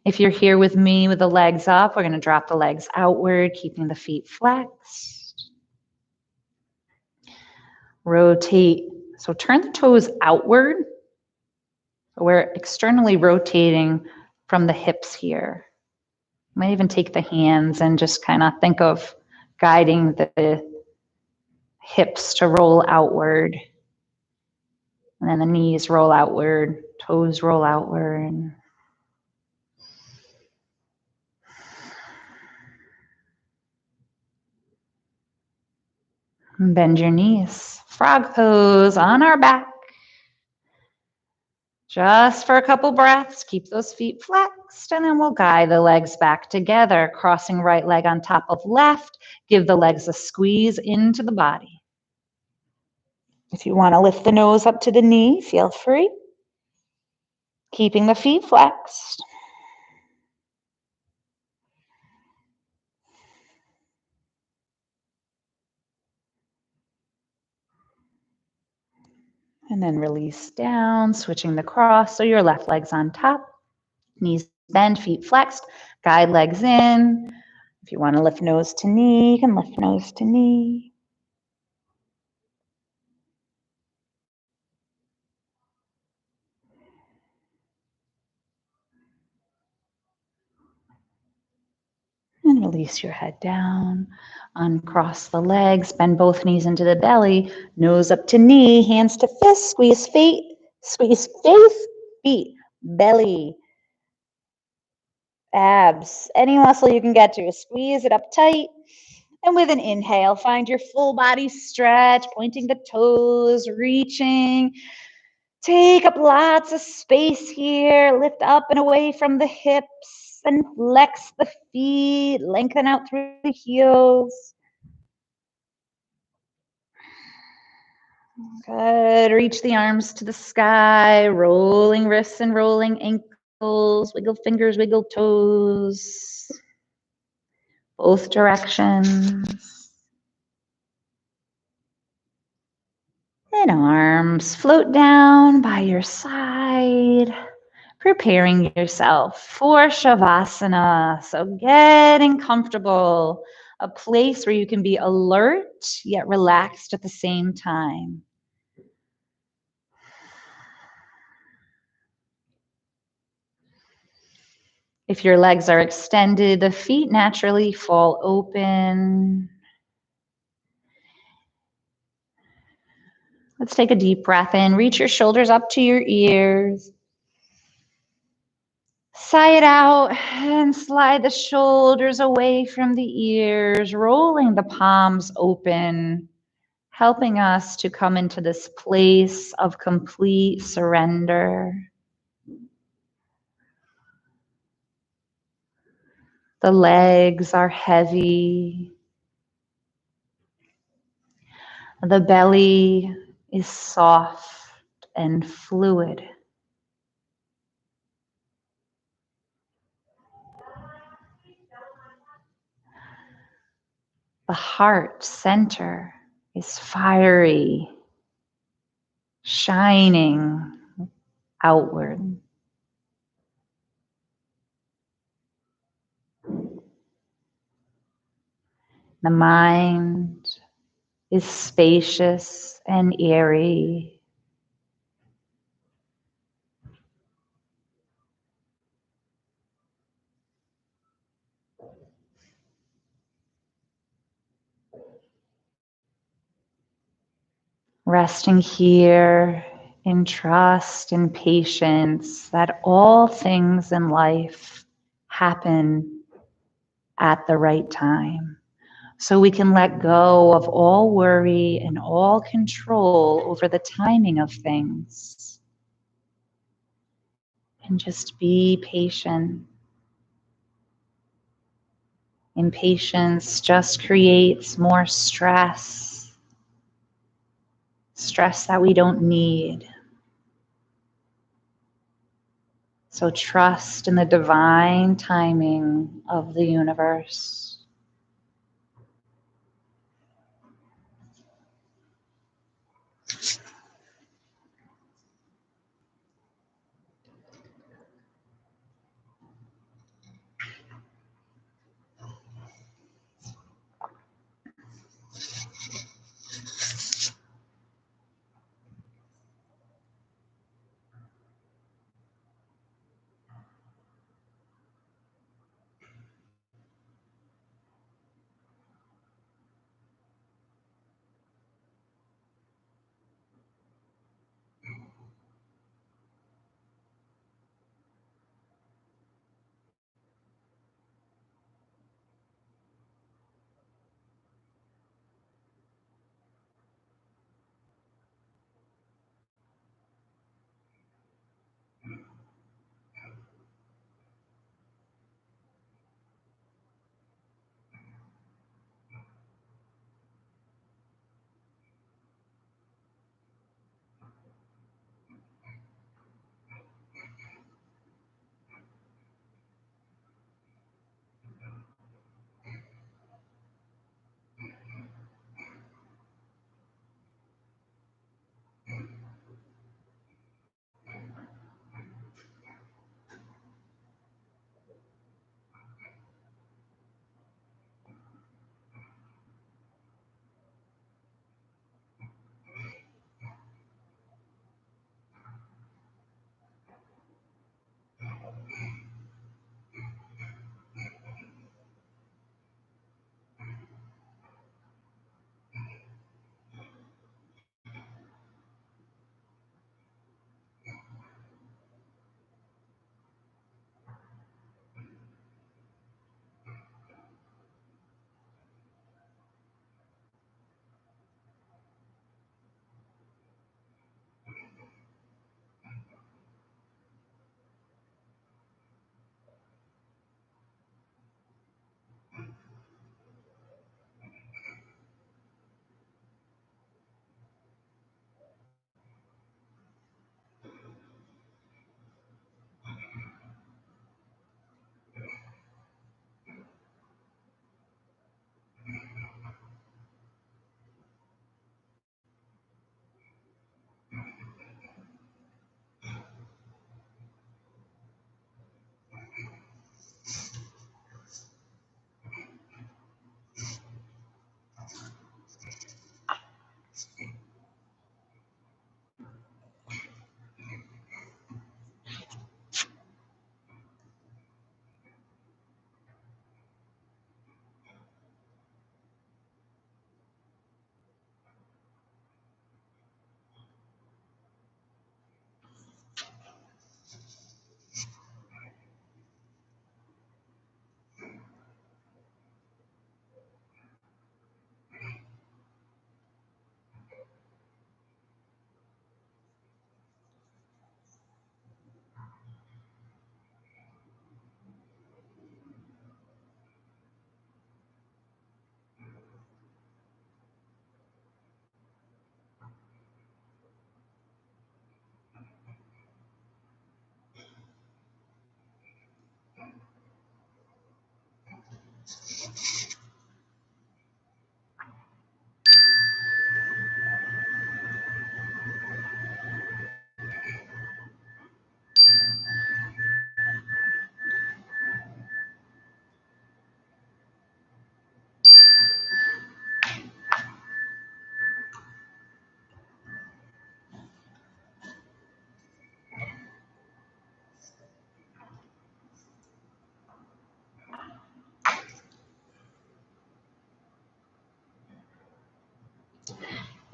If you're here with me with the legs up, we're going to drop the legs outward, keeping the feet flexed. Rotate. So turn the toes outward. We're externally rotating from the hips here. You might even take the hands and just kind of think of guiding the hips to roll outward. And then the knees roll outward, toes roll outward. Bend your knees. Frog pose on our back. Just for a couple breaths, keep those feet flexed, and then we'll guide the legs back together, crossing right leg on top of left. Give the legs a squeeze into the body. If you want to lift the nose up to the knee, feel free. Keeping the feet flexed. And then release down, switching the cross so your left leg's on top. Knees bend, feet flexed. Guide legs in. If you want to lift nose to knee, you can lift nose to knee. And release your head down. Uncross the legs, bend both knees into the belly, nose up to knee, hands to fist, squeeze feet, belly, abs, any muscle you can get to. Squeeze it up tight. And with an inhale, find your full body stretch, pointing the toes, reaching. Take up lots of space here. Lift up and away from the hips and flex the feet. Lengthen out through the heels. Good. Reach the arms to the sky. Rolling wrists and rolling ankles. Wiggle fingers, wiggle toes. Both directions. And arms float down by your side, preparing yourself for Shavasana. So getting comfortable, a place where you can be alert yet relaxed at the same time. If your legs are extended, the feet naturally fall open. Let's take a deep breath in. Reach your shoulders up to your ears. Sigh it out and slide the shoulders away from the ears, rolling the palms open, helping us to come into this place of complete surrender. The legs are heavy. The belly is soft and fluid. The heart center is fiery, shining outward. The mind is spacious and airy. Resting here in trust and patience that all things in life happen at the right time. So we can let go of all worry and all control over the timing of things and just be patient. Impatience just creates more stress, stress that we don't need. So trust in the divine timing of the universe.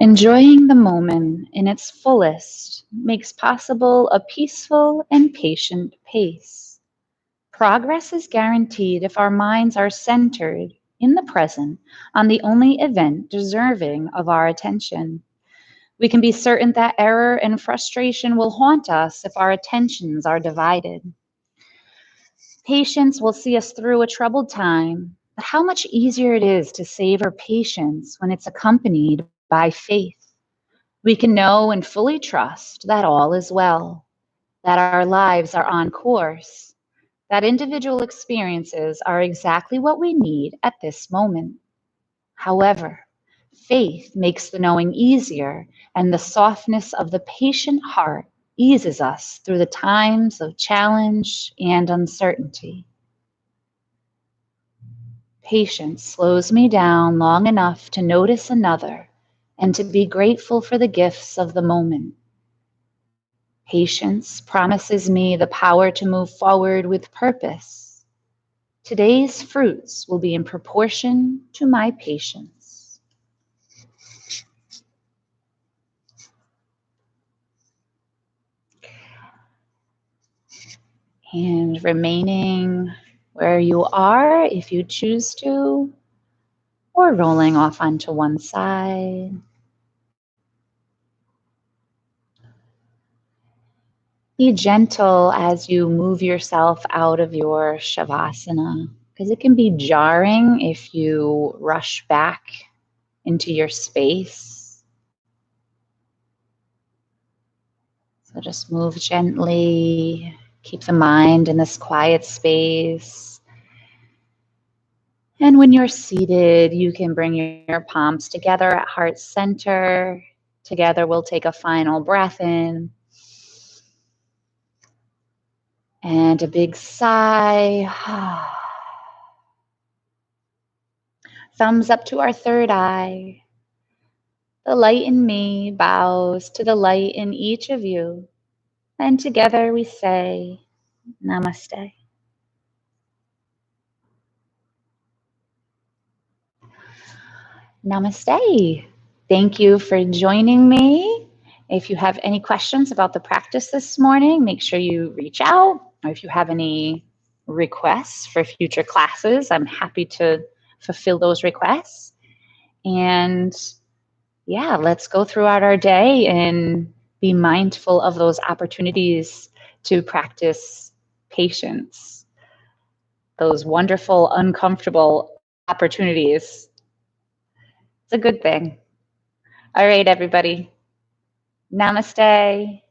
Enjoying the moment in its fullest makes possible a peaceful and patient pace. Progress is guaranteed if our minds are centered in the present on the only event deserving of our attention. We can be certain that error and frustration will haunt us if our attentions are divided. Patience will see us through a troubled time, but how much easier it is to savor patience when it's accompanied by faith. We can know and fully trust that all is well, that our lives are on course, that individual experiences are exactly what we need at this moment. However, faith makes the knowing easier, and the softness of the patient heart eases us through the times of challenge and uncertainty. Patience slows me down long enough to notice another and to be grateful for the gifts of the moment. Patience promises me the power to move forward with purpose. Today's fruits will be in proportion to my patience. And remaining where you are if you choose to, or rolling off onto one side. Be gentle as you move yourself out of your Shavasana, because it can be jarring if you rush back into your space. So just move gently, keep the mind in this quiet space. And when you're seated, you can bring your palms together at heart center. Together, we'll take a final breath in. And a big sigh. Thumbs up to our third eye. The light in me bows to the light in each of you. And together we say, Namaste. Namaste. Thank you for joining me. If you have any questions about the practice this morning, make sure you reach out. Or if you have any requests for future classes, I'm happy to fulfill those requests. And yeah, let's go throughout our day and be mindful of those opportunities to practice patience, those wonderful, uncomfortable opportunities. It's a good thing. All right, everybody. Namaste.